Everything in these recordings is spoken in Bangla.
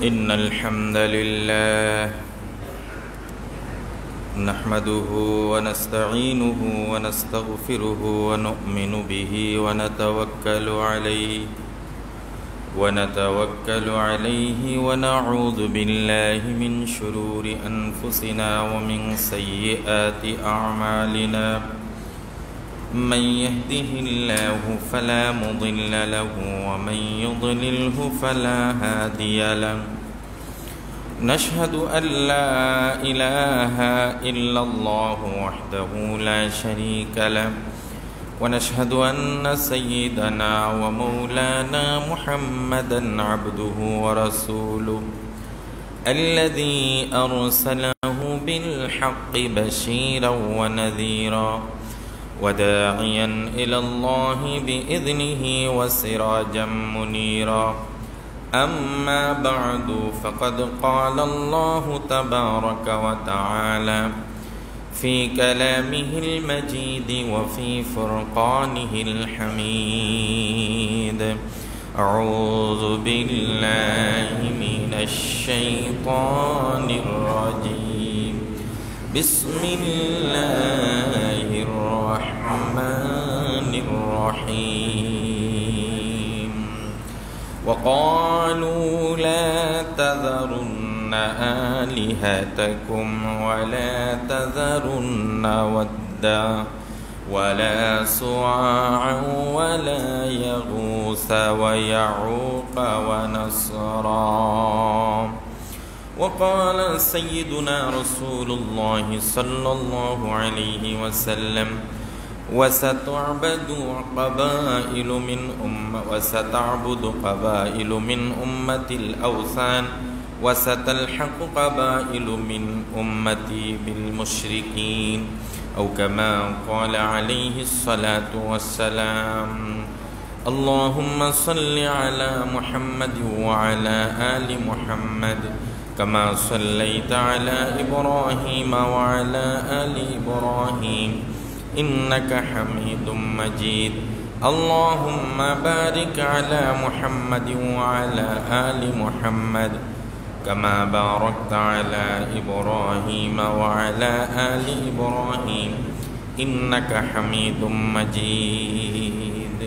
إن الحمد لله نحمده ونستعينه ونستغفره ونؤمن به ونتوكل عليه ونعوذ بالله من شرور أنفسنا ومن سيئات أعمالنا من يهده الله فلا مضل له ومن يضلله فلا هادي له نشهد أن لا إله إلا الله وحده لا شريك له ونشهد أن سيدنا ومولانا محمدا عبده ورسوله الذي أرسله بالحق بشيرا ونذيرا وداعيا إلى الله بإذنه وسراجا منيرا أما بعد فقد قال الله تبارك وتعالى في كلامه المجيد وفي فرقانه الحميد أعوذ بالله من الشيطان الرجيم بسم الله الرحمن الرحيم وقالوا لا تذرن آلهتكم ولا تذرن ودا ولا سواعا ولا يغوث ويعوق ونسرا وقال سيدنا رسول الله صلى الله عليه وسلم وستعبد قبائل من أمة الأوثان وستلحق قبائل من أمتي بالمشركين أو كما قال عليه الصلاة والسلام اللهم صل على محمد وعلى آل محمد كما صليت على إبراهيم وعلى آل إبراهيم إنك حميد مجيد اللهم بارك على محمد وعلى آل محمد كما باركت على إبراهيم وعلى آل إبراهيم إنك حميد مجيد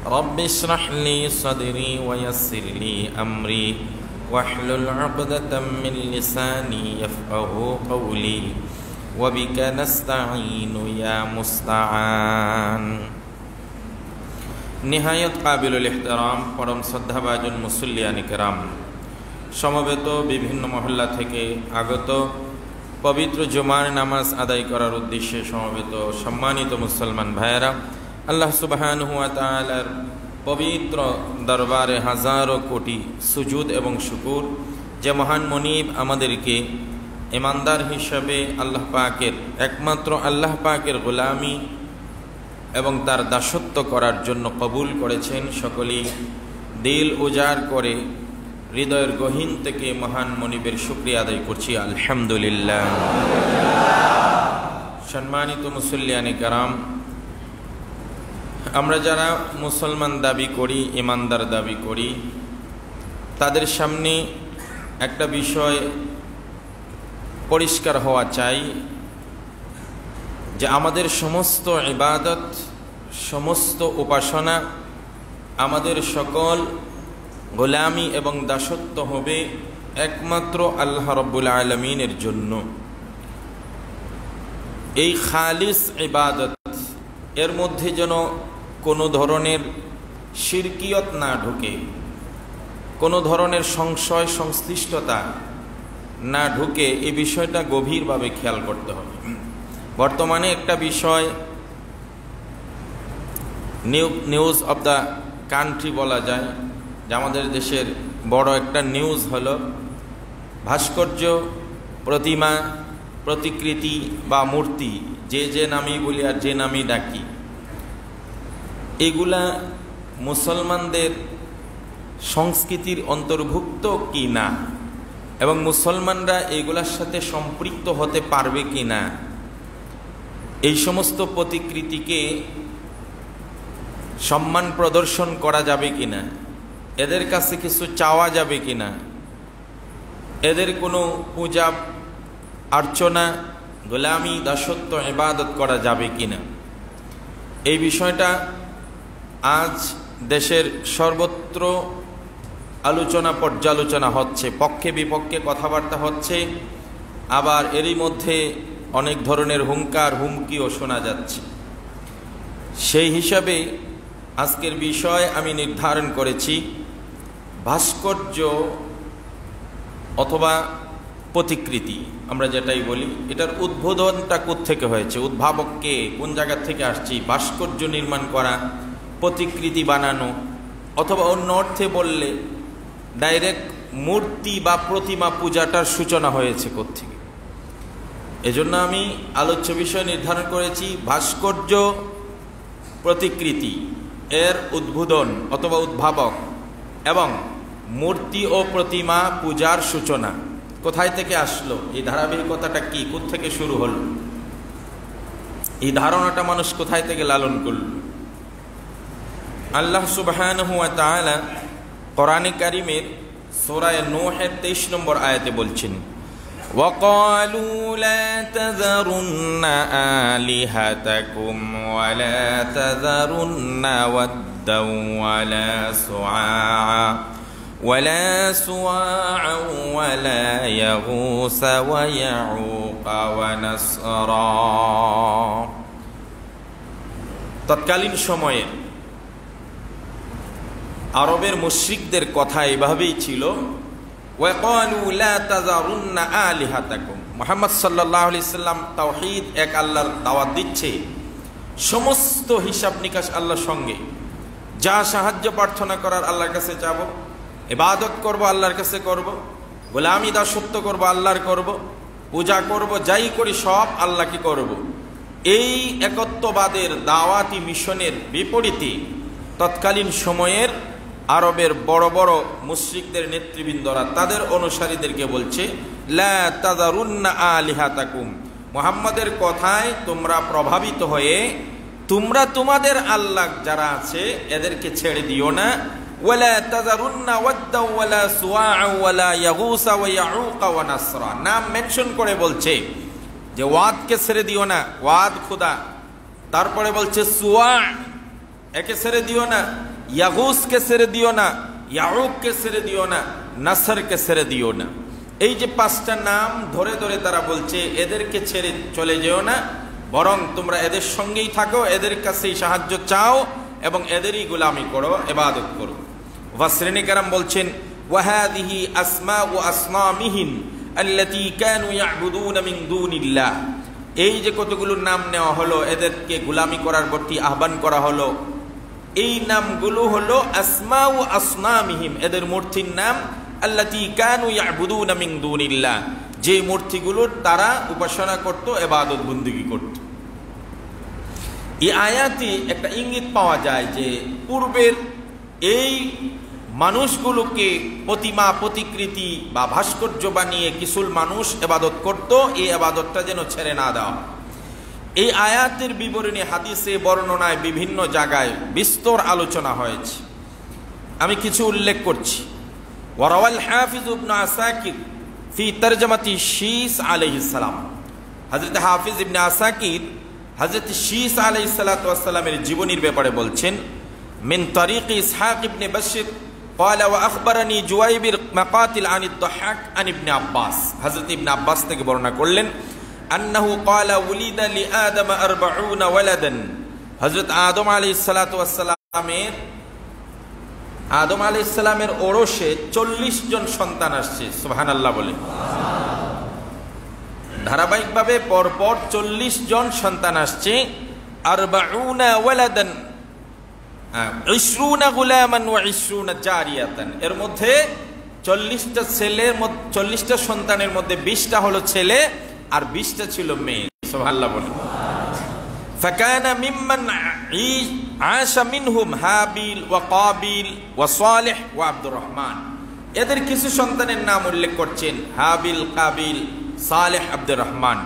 رب اشرح لي صدري ويسر لي أمري واحلل عقدة من لساني يفقه قولي وبك نستعين يا مستعان نهاية قابل الاحترام परम শ্রদ্ধাভাজন মুসল্লিয়ান کرام সমবেত বিভিন্ন মহল্লা থেকে আগত পবিত্র জুমার নামাজ আদায় করার উদ্দেশ্যে সমবেত সম্মানিত মুসলমান ভাইয়েরা আল্লাহ সুবহানাহু ওয়া তাআলার পবিত্র দরবারে হাজারো কোটি সুজুদ এবং শুকুর যে মহান মনিব আমাদেরকে ইমানদার হিসাবে আল্লাহ পাকের একমাত্র আল্লাহ পাকের গোলামি এবং তার দাসত্ব করার জন্য কবুল করেছেন সকলেই দিল উজাড় করে হৃদয়ের গহীন থেকে মহান মনিবের শুকরিয়া আদায় করছি আলহামদুলিল্লাহ সম্মানিত মুসল্লিয়ানে کرام আমরা যারা মুসলমান দাবি করি ইমানদার দাবি করি তাদের সামনে একটা বিষয় পরিষ্কার হওয়া চাই যে আমাদের সমস্ত ইবাদত সমস্ত উপাসনা আমাদের সকল গোলামি এবং দাসত্ব হবে একমাত্র আল্লাহ রাব্বুল আলামিনের জন্য এই খালিস ইবাদত এর মধ্যে যেন কোনো ধরনের শিরকিয়ত না ঢুকে কোনো ধরনের সংশয় সংশ্লিষ্টতা না ঢুকে এই বিষয়টা গভীরভাবে খেয়াল করতে হবে বর্তমানে একটা বিষয় নিউজ অফ দ্য কান্ট্রি বলা যায় যে আমাদের দেশের বড় একটা নিউজ হলো ভাস্কর্য প্রতিমা প্রতিকৃতি বা মূর্তি যে নামই বলি আর যে নামই ডাকি এগুলা মুসলমানদের সংস্কৃতির অন্তর্ভুক্ত কি না এবং মুসলমানরা এগুলার সাথে সম্পৃক্ত হতে পারবে কি না এই সমস্ত প্রতিকৃতিকে সম্মান প্রদর্শন করা যাবে কিনা, এদের কাছে কিছু চাওয়া যাবে কিনা, এদের কোনো পূজা অর্চনা, গোলামি, দাসত্ব, ইবাদত করা যাবে কিনা, এই বিষয়টা আজ দেশের সর্বত্র আলোচনা পর্যালোচনা হচ্ছে, পক্ষে বিপক্ষে কথাবার্তা হচ্ছে। আবার এরই মধ্যে অনেক ধরনের হুঙ্কার হুমকিও শোনা যাচ্ছে। সেই হিসাবে আজকের বিষয় আমি নির্ধারণ করেছি ভাস্কর্য অথবা প্রতিকৃতি, আমরা যেটাই বলি, এটার উদ্বোধনটা কোত্থেকে হয়েছে, উদ্ভাবক কে, কোন জায়গা থেকে আসছি। ভাস্কর্য নির্মাণ করা, প্রতিকৃতি বানানো, অথবা অন্য অর্থে বললে ডাইরেক্ট মূর্তি বা প্রতিমা পূজাটার সূচনা হয়েছে কোত্থেকে। এজন্য আমি আলোচ্য বিষয় নির্ধারণ করেছি ভাস্কর্য প্রতিকৃতি এর উদ্বোধন অথবা উদ্ভাবক এবং মূর্তি ও প্রতিমা পূজার সূচনা কোথায় থেকে আসলো, এই ধারাবাহিকতাটা কি, কোত্থেকে শুরু হলো, এই ধারণাটা মানুষ কোথায় থেকে লালন করল। আল্লাহ সুবহানাহু ওয়া তাআলা কোরআনে কারীমের সূরা নূহের 23 নম্বর আয়াতে বলছেন, وَقَالُوا لَا تَذَرُنَّ آلِهَتَكُمْ وَلَا تَذَرُنَّ وَدًّا وَلَا سُوَاعًا وَلَا يَغُوثَ وَيَعُوقَ وَنَسْرًا। তৎকালীন সময়ে আরবের মুশরিকদের কথা এভাবেই ছিল, وَقَالُوا لَا تَذَرُنَّ آلِهَتَكُمْ। মুহাম্মদ সাল্লাল্লাহু আলাইহি সাল্লাম তাওহীদ, এক আল্লাহর দাওয়াত দিচ্ছে, সমস্ত হিসাব নিকাশ আল্লাহর সঙ্গে, যা সাহায্য প্রার্থনা করার আল্লাহর কাছে যাব, ইবাদত করব আল্লাহর কাছে করব, গোলামি দাসত্ব করব আল্লাহর করব, পূজা করব, যাই করি সব আল্লাহকে করব। এই একত্ববাদের দাওয়াতি মিশনের বিপরীতে তৎকালীন সময়ের আরবের বড় বড় মুশরিকদের নেতৃবৃন্দরা তাদের অনুসারীদেরকে বলছে, লা তাযারুন্না আলিহাতাকুম, মুহাম্মাদের কথায় তোমরা প্রভাবিত হয়ে তোমরা তোমাদের আল্লাহ যারা আছে এদেরকে ছেড়ে দিও না। ওয়ালা তাযারুন্না ওয়াদ্দা ওয়ালা সুওয়া ওয়ালা ইয়াগুসা ওয়া ইয়াউকা ওয়া নাসরা, নাম মেনশন করে বলছে যে ওয়াদকে ছেড়ে দিও না, ওয়াদ খোদা। তারপরে বলছে সুওয়া একে ছেড়ে দিও না, ইয়াগুসকে ছেড়ে দিও না, ইয়াউককে ছেড়ে দিও না, নাসরকে ছেড়ে দিও না। এই যে 5টা নাম ধরে ধরে তারা বলছে এদেরকে ছেড়ে চলে যেও না, বরং তোমরা এদের সঙ্গেই থাকো, এদের কাছেই সাহায্য চাও এবং এদেরই গোলামি করো, ইবাদত করো। মুফাসসিরিন কেরাম বলছেন, ওয়াহাদিহি আসমাউ আসনামিহিম আল্লাতী কানু ইয়াবুদুনা মিন দুনিল্লাহ, এই যে কতগুলো নাম নেওয়া হলো, এদেরকে গোলামি করার প্রতি আহ্বান করা হলো, এই নামগুলো হলো আসমাউ আসনামিহিম, এদের মূর্তির নাম, আল্লাতী কানু ইয়াবুদুনা মিন দুনিল্লাহ, যে মূর্তিগুলোর তারা উপাসনা করত, ইবাদত বন্দেগী করত। এই আয়াতে একটা ইঙ্গিত পাওয়া যায় যে পূর্বের এই মানুষগুলোকে প্রতিমা প্রতিকৃতি বা ভাস্কর্য বানিয়ে কিছু মানুষ ইবাদত করত, এই ইবাদতটা যেন ছেড়ে না দেওয়া। এই আয়াতের বিবরণী হাদিসে বর্ণনায় বিভিন্ন জায়গায় বিস্তর আলোচনা হয়েছে, আমি কিছু উল্লেখ করছি। ওয়ারাওয়াল হাফিজ ইবনে আসাকির ফি তরজমাতি শীস আলাইহিস সালাম, হযরত হাফিজ ইবনে আসাকির হযরত শীস আলাইহিস সালাতু ওয়াস সালামের জীবনীর ব্যাপারে বলছেন, মিন তরিক ইসহাক ইবনে বশর قال واخبرني جويبر مقاتل عن الضحاك عن ابن عباس, হযরত ইবনে আব্বাস থেকে বর্ণনা করলেন, আন্নাহু قال ولد لآدم 40 ولدا, হযরত আদম আলাইহিস সালাতু ওয়াস সালামের ওরসে 40 জন সন্তান আসছে। সুবহানাল্লাহ বলে, ধারাবাহিকভাবে পরপর 40 জন সন্তান আসছে। 40 ওয়ালাদান 20 গুলামান ওয়া 20 জারিয়াতান, এর মধ্যে 40টা ছেলের 40টা সন্তানের মধ্যে 20টা হলো ছেলে আর 20টা ছিল মেয়ে। সুবহানাল্লাহ বলে, ফাকানা মিম্মান আশা মিনহুম হাবিল ওয়া কাবিল ওয়া সালেহ ওয়া আব্দুর রহমান, এদের কিছু সন্তানের নাম উল্লেখ করছেন, হাবিল, কাবিল, সালেহ, আব্দুর রহমান।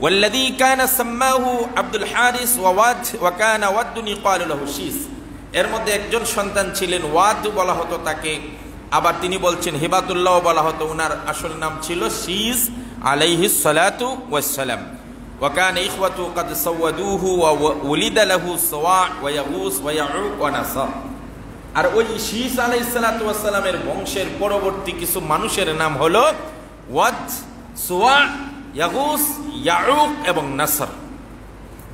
ওয়াল্লাযী কানা সাম্মাহু আব্দুল হারিস ওয়া ওয়াদ ওয়া কানা ওয়াদুন ইকালু লাহু শীস, এর মধ্যে একজন সন্তান ছিলেন ওয়াদ বলা হতো তাকে, আবার তিনি বলছেন হিবাতুল্লাহ বলা হতো, উনার আসল নাম ছিল শীস আলাইহিস সালাতু ওয়াস সালাম। ওয়া কানা ইখওয়াতু ক্বাদ সাওয়াদুহু ওয়া উলিদা লাহু সাওয়া ওয়া ইয়াগুস ওয়া ইয়াউক ওয়া নাসার। আর ওই শীস আলাইহিস সালাতু ওয়াস সালামের বংশের পরবর্তী কিছু মানুষের নাম হলো ওয়াদ, সুওয়া, ইয়াগুস, ইয়াউক এবং নাসর।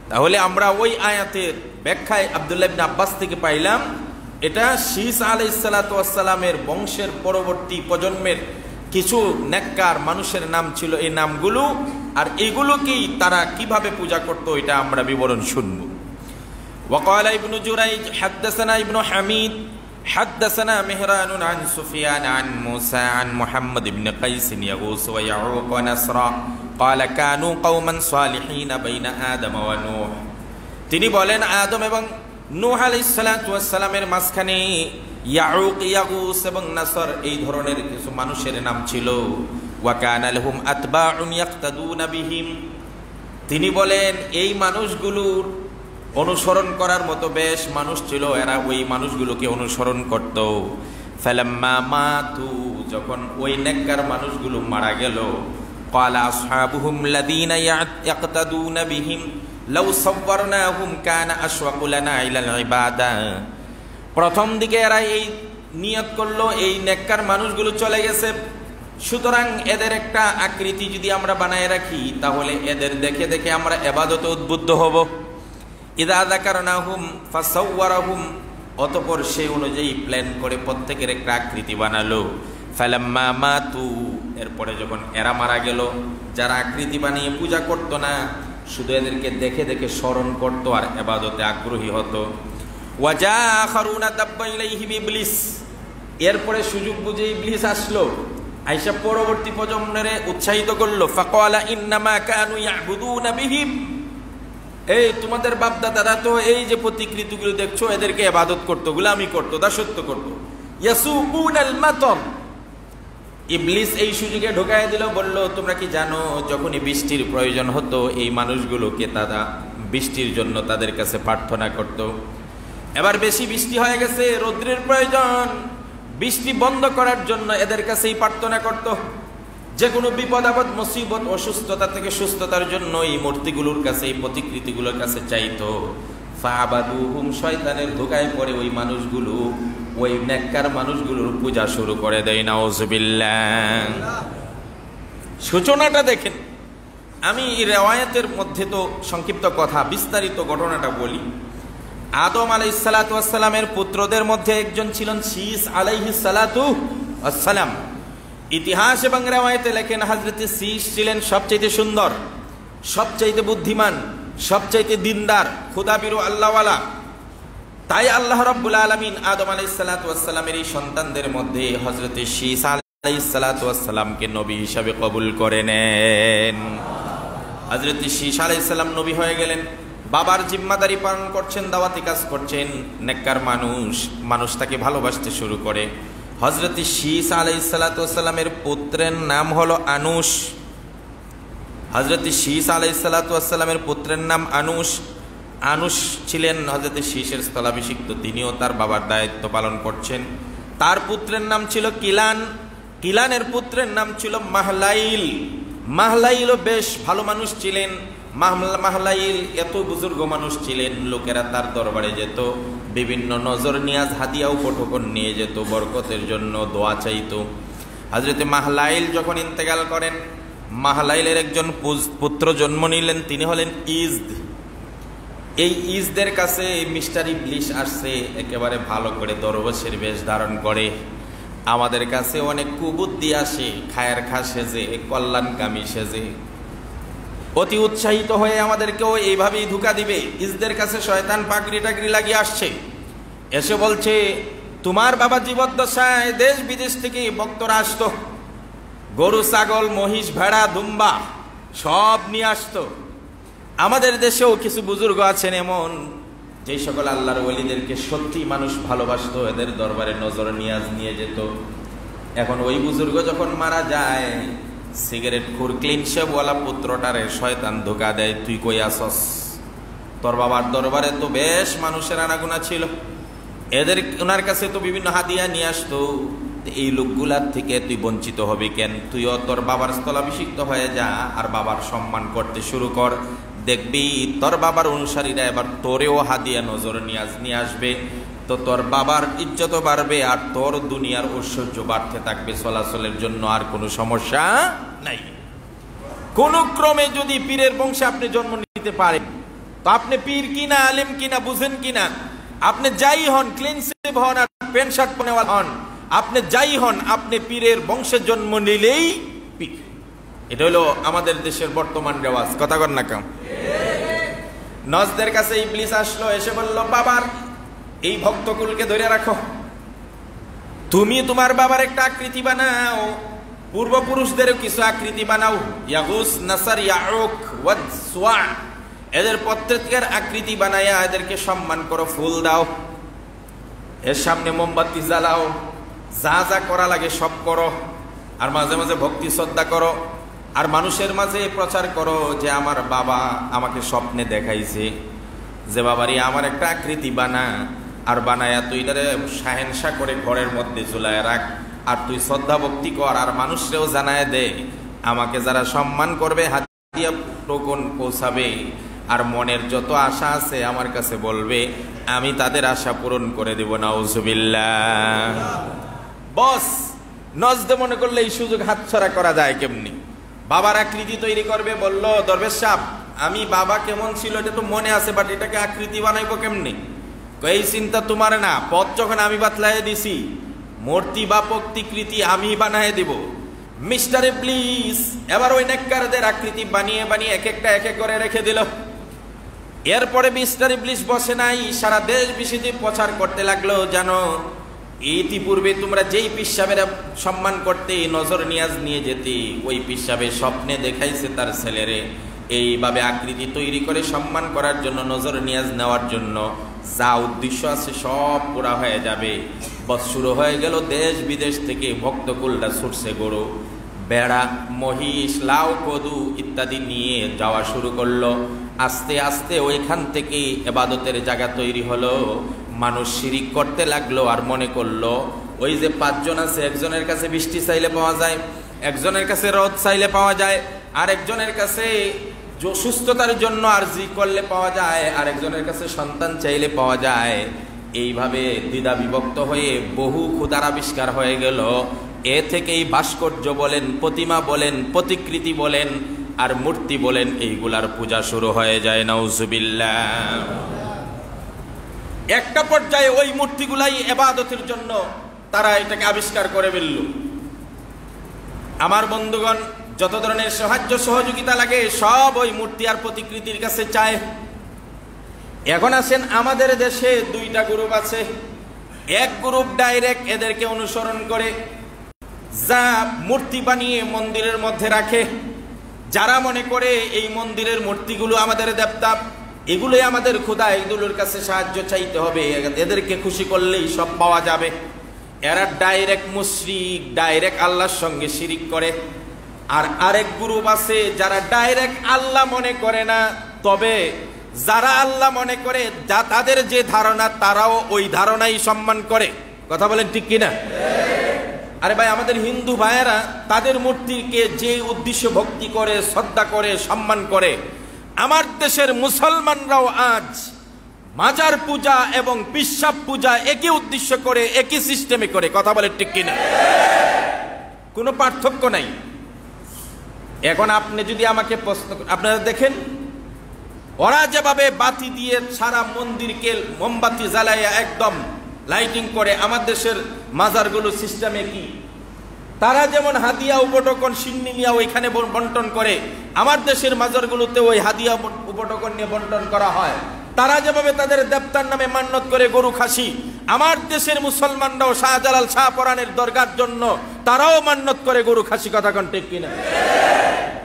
তাহলে আমরা ওই আয়াতের ব্যাখ্যায় আব্দুল্লাহ ইবনে আব্বাস থেকে পাইলাম এটা শীস আলাইহিস সালাতু ওয়াস সালামের বংশের পরবর্তী প্রজন্মের কিছু নেককার মানুষের নাম ছিল এই নামগুলো, আর এগুলোকেই তারা কিভাবে পূজা করত এটা আমরা বিবরণ শুনব। وقال ابن جريج حدثنا ابن حميد حدثنا مهران عن سفيان عن موسى عن محمد بن قيس يغوث ويعوق ونسرا قال كانوا قوما صالحين بين آدم ونوح। তিনি বলেন আদম এবং নূহ আলাইহিস সালাতু ওয়াস সালামের মাঝখানে ইয়াউক, ইয়াগুস এবং নাসর এই ধরনের কিছু মানুষের নাম ছিল। ওয়া কানা লাহুম আতবাউন ইয়াক্তাদুনা বিহিম। তিনি বলেন এই মানুষগুলোর অনুসরণ করার মতো বেশ মানুষ ছিল, এরা ওই মানুষগুলোকে অনুসরণ করত। ফালাম্মা মাতু, যখন ওই নেককার মানুষগুলো মারা গেল, ক্বালা আসহাবুহুম লাযীনা ইয়াক্তাদুনা বিহিম লাউ সাওয়ারনাহুম কানা আশওয়াকু লানা ইলাল ইবাদা। প্রথম দিকে এরা এই নিয়ত করলো এই নেককার মানুষগুলো চলে গেছে, সুতরাং এদের একটা আকৃতি যদি আমরা বানায় রাখি তাহলে এদের দেখে দেখে আমরা ইবাদতে উদ্বুদ্ধ হব। ইযা যাকারনাহুম ফাসাওয়ারাহুম, অতঃপর সেই অনুযায়ী প্ল্যান করে প্রত্যেকের একটা আকৃতি বানালো। ফালাম্মা মাতু, এরপরে যখন এরা মারা গেল, যারা আকৃতি বানিয়ে পূজা করতো না, শুধু এদেরকে দেখে দেখে স্মরণ করতো আর ইবাদতে আগ্রহী হতো। ওয়াজা আখারুনা তাব্বা ইলাইহিম ইবলিস, এরপরে সুযোগ বুঝে ইবলিস আসলো, আয়েশা পরবর্তী প্রজন্মের উৎসাহিত করলো। ফাকালা ইন্নামা কানু ইয়াবুদুনা বিহিম, এই তোমাদের বাপ দাদারা তো এই যে প্রতিকৃতিগুলো দেখছো এদেরকে ইবাদত করতো, গোলামি করতো, দাসত্ব করতো। ইয়াসুকুনাল মাতর, ইবলিস এই সুযোগে ঢোকায় দিল, বলল তোমরা কি জানো যখনই বৃষ্টির প্রয়োজন হতো এই মানুষগুলোকে তারা বৃষ্টির জন্য তাদের কাছে প্রার্থনা করত। এবার বেশি বৃষ্টি হয়ে গেছে, রৌদ্রের প্রয়োজন, বৃষ্টি বন্ধ করার জন্য এদের কাছেই প্রার্থনা করত। যে কোনো বিপদ আপদ, মুসিবত, অসুস্থতা থেকে সুস্থতার জন্য এই মূর্তিগুলোর কাছে, এই প্রতিকৃতিগুলোর কাছে চাইতো। ফাআবাদুহুম, শয়তানের ধোঁকায় পড়ে ওই মানুষগুলো ওই নেককার মানুষগুলোর পূজা শুরু করে দেয়। নাউযুবিল্লাহ। সূচনাটা দেখেন। আমি এই রিওয়ায়াতের মধ্যে তো সংক্ষিপ্ত কথা, বিস্তারিত ঘটনাটা বলি। আদম আলাইহিস সালাতু ওয়াস সালামের পুত্রদের মধ্যে একজন ছিলেন শীস আলাইহিস সালাতু ওয়াস সালাম। ইতিহাস এবং রিওয়ায়াতে লেখেন হযরত শীস ছিলেন সবচেয়ে সুন্দর, সবচেয়ে বুদ্ধিমান, সবচেয়ে দিনদার, খোদাবিরু আল্লাহওয়ালা। তাই আল্লাহ রাব্বুল আলামিন আদম আলাইহিস সালাতু ওয়াস সালামের এই সন্তানদের মধ্যে হযরত শীস আলাইহিস সালাতু ওয়াস সালামকে নবী হিসাবে কবুল করে নেন। হযরত শীস আলাইহিস সালাম নবী হয়ে গেলেন, বাবার জিম্মাদারি পালন করছেন, দাওয়াতি কাজ করছেন। নেককার মানুষ তাকে ভালোবাসতে শুরু করে। হযরত শীস আলাইহিস সালাতু ওয়াস সালামের পুত্রের নাম হলো আনুশ। হযরত শীস আলাইহিস সালাতু ওয়াস সালামের পুত্রের নাম আনুশ। আনুশ ছিলেন হযরত শীসের স্থলাভিষিক্ত, তিনিও তার বাবার দায়িত্ব পালন করছেন। তার পুত্রের নাম ছিল কিলান, কিলানের পুত্রের নাম ছিল মাহলাইল। মাহলাইলও বেশ ভালো মানুষ ছিলেন। মাহলাইল এত বুজুর্গ মানুষ ছিলেন, লোকেরা তার দরবারে যেত, বিভিন্ন নজর নিয়াজ, হাদিয়া উপঢৌকন নিয়ে যেত, বরকতের জন্য দোয়া চাইতো। হযরত মাহলাইল যখন ইন্তেকাল করেন, মাহলাইলের একজন পুত্র জন্ম নিলেন, তিনি হলেন ইজদ। এই ইজদের কাছে মিস্টার ইবলিস আসছে, একেবারে ভালো করে দরবেশের বেশ ধারণ করে। আমাদের কাছে অনেক কুবুদ্ধি আসে, খায়ের খা সেজে, কল্যাণকামী সেজে, অতি উৎসাহিত হয়ে আমাদেরকেও এইভাবেই ধোঁকা দিবে। ইজদের কাছে শয়তান পাগড়ি টাগড়ি লাগিয়ে আসছে, এসে বলছে তোমার বাবা জীবদ্দশায় দেশ বিদেশ থেকে ভক্তরা আসতো, গরু, ছাগল, মহিষ, ভেড়া, দুম্বা সব নিয়ে আসতো। আমাদের দেশেও কিছু বুজুর্গ আছেন এমন, যে সকল আল্লাহর ওলিদেরকে সত্যি মানুষ ভালোবাসতো, এদের দরবারে নজর নিয়াজ নিয়ে যেত। এখন ওই বুজুর্গ যখন মারা যায়, সিগারেট খুর ক্লিন শেভওয়ালা পুত্রটারে শয়তান ধোকা দেয়, তুই কই আসস? তোর বাবার দরবারে তো বেশ মানুষের আনাগোনা ছিল, ওনার কাছে তো বিভিন্ন হাদিয়া নিয়ে আসতো, এই লোকগুলার থেকে তুই বঞ্চিত হবি কেন? তুইও তোর বাবার স্থলাভিষিক্ত হয়ে যা আর বাবার সম্মান করতে শুরু কর। দেখবি তোর বাবার অনুসারীরা এবার তোরেও হাদিয়া নজর নিয়ে আসবে, তো তোর বাবার ইজ্জতও বাড়বে আর তোর দুনিয়ার ঐশ্বর্য বাড়তে থাকবে, চলাচলের জন্য আর কোনো সমস্যা নাই। কোন ক্রমে যদি পীরের বংশে আপনি জন্ম নিতে পারেন, তো আপনি পীর কিনা, আলেম কিনা, বুঝেন কিনা, আপনি যাই হন, ক্লিন সেভ হন আর প্যান্ট শার্ট পরেওয়ালা হন, আপনি যাই হন, আপনি পীরের বংশে জন্ম নিলেই পীর। এটা হলো আমাদের দেশের বর্তমান রেওয়াজ। কথা কর না কেন? নজদের কাছে ইবলিস আসলো, এসে বলল, বাবার এই ভক্তকুলকে ধরে রাখো, তুমি তোমার বাবার একটা আকৃতি বানাও, পূর্বপুরুষদেরও কিছু আকৃতি বানাও, ইয়াগুস, নাসার, ইয়াউক, ওয়াদ, সুয়া, এদের প্রত্যেকের আকৃতি বানায়া এদেরকে সম্মান করো, ফুল দাও, এর সামনে মোমবাতি জ্বালাও, যা যা করা লাগে সব করো, আর মাঝে মাঝে ভক্তি শ্রদ্ধা করো, আর মানুষের মাঝে প্রচার করো যে আমার বাবা আমাকে স্বপ্নে দেখাইছে যে বাবারি আমার একটা আকৃতি বানা, আর বানায়া তুই এটারে শাহেনশা করে ঘরের মধ্যে ঝুলায় রাখ, আর তুই শ্রদ্ধা ভক্তি কর, আর মানুষরেও জানায় দে আমাকে যারা সম্মান করবে হাদিয়া টোকন পৌঁছাবে, আর মনের যত আশা আছে আমার কাছে বলবে, আমি তাদের আশা পূরণ করে দেব। নাউজুবিল্লাহ। বস নজদে মনে করলে এই সুযোগ হাতছাড়া করা যায় কেমনি? বাবার আকৃতি তৈরি করবে, বলল দরবেশ সাহেব আমি বাবা কেমন ছিল এটা তো মনে আছে, বাট এটাকে আকৃতি বানাইবো কেমনি? এই চিন্তা তোমার না, পথ যখন আমি বাতলাই দিছি, মূর্তি বা প্রতিকৃতি আমি বানায় দিব। মিস্টার ইবলিস এবার ওই নেককারদের আকৃতি বানিয়ে বানিয়ে এক একটা এক এক করে রেখে দিল। এরপরে মিস্টার ইবলিস বসে নাই, সারা দেশ বিশ্বতে প্রচার করতে লাগলো, জানো ইতিপূর্বে তোমরা যেই পিসাবের সম্মান করতে নজর নিয়াজ নিয়ে যেতে, ওই পিসাবে স্বপ্নে দেখাইছে তার ছেলেরে এইভাবে আকৃতি তৈরি করে সম্মান করার জন্য, নজর নিয়াজ নেওয়ার জন্য, যা উদ্দেশ্য আছে সব পুরা হয়ে যাবে। বস শুরু হয়ে গেল, দেশ বিদেশ থেকে ভক্তকুলটা ছুটছে, গরু, বেড়া, মহিষ, লাউ, কদু ইত্যাদি নিয়ে যাওয়া শুরু করলো। আস্তে আস্তে ওইখান থেকে ইবাদতের জায়গা তৈরি হলো। মানুষ শিরিক করতে লাগলো আর মনে করলো ওই যে পাঁচজন আছে, একজনের কাছে বৃষ্টি চাইলে পাওয়া যায়, একজনের কাছে রোদ চাইলে পাওয়া যায়, আর একজনের কাছে সুস্থতার জন্য আরজি করলে পাওয়া যায়, আর একজনের কাছে সন্তান চাইলে পাওয়া যায়। এইভাবে দ্বিধা বিভক্ত হয়ে বহু খোদার আবিষ্কার হয়ে গেল। এ থেকেই ভাস্কর্য বলেন, প্রতিমা বলেন, প্রতিকৃতি বলেন আর মূর্তি বলেন, এইগুলার পূজা শুরু হয়ে যায়। নাউজুবিল্লাহ। একটা পর্যায়ে ওই মূর্তিগুলাই ইবাদতের জন্য তারা এটাকে আবিষ্কার করে ফেলল। আমার বন্ধুগণ, যত ধরনের সাহায্য সহযোগিতা লাগে সব ওই মূর্তি আর প্রতিকৃতির কাছে চায়। এখন আসেন, আমাদের দেশে দুইটা গ্রুপ আছে। এক গ্রুপ ডাইরেক্ট এদেরকে অনুসরণ করে, যা মূর্তি বানিয়ে মন্দিরের মধ্যে রাখে, যারা মনে করে এই মন্দিরের মূর্তিগুলো আমাদের দেবতা, এগুলোই আমাদের খোদা, এগুলোর কাছে সাহায্য চাইতে হবে, এদেরকে খুশি করলেই সব পাওয়া যাবে। এরা ডাইরেক্ট মুশরিক, ডাইরেক্ট আল্লাহর সঙ্গে শিরিক করে। আর আরেক গ্রুপ আছে যারা ডাইরেক্ট আল্লাহ মনে করে না, তবে যারা আল্লাহ মনে করে, যা তাদের যে ধারণা তারাও ওই ধারণাই সম্মান করে। কথা বলেন ঠিক কিনা? আরে ভাই, আমাদের হিন্দু ভাইয়েরা তাদের মূর্তিকে যে উদ্দেশ্য ভক্তি করে, শ্রদ্ধা করে, সম্মান করে, আমার দেশের মুসলমানরাও আজ মাজার পূজা এবং পিসাব পূজা একই উদ্দেশ্য করে, একই সিস্টেমে করে। কথা বলেন ঠিক কিনা? কোনো পার্থক্য নাই। এখন আপনি যদি আমাকে প্রশ্ন, আপনারা দেখেন ওরা যেভাবে বাতি দিয়ে সারা মন্দিরকে মোমবাতি জ্বালাইয়া একদম লাইটিং করে, আমার দেশের মাজারগুলো সিস্টেমে কি? তারা যেমন হাদিয়া উপটকন সিন্নি নিয়ে ওইখানে বন্টন করে, আমার দেশের মাজারগুলোতে ওই হাদিয়া উপটকন নিয়ে বন্টন করা হয়। তারা যেভাবে তাদের দেবতার নামে মান্যত করে গরু খাসি, আমার দেশের মুসলমানরাও শাহজালাল শাহপরানের দরগার জন্য তারাও মান্যত করে গরু খাসি। কথা কোন ঠিক কিনা?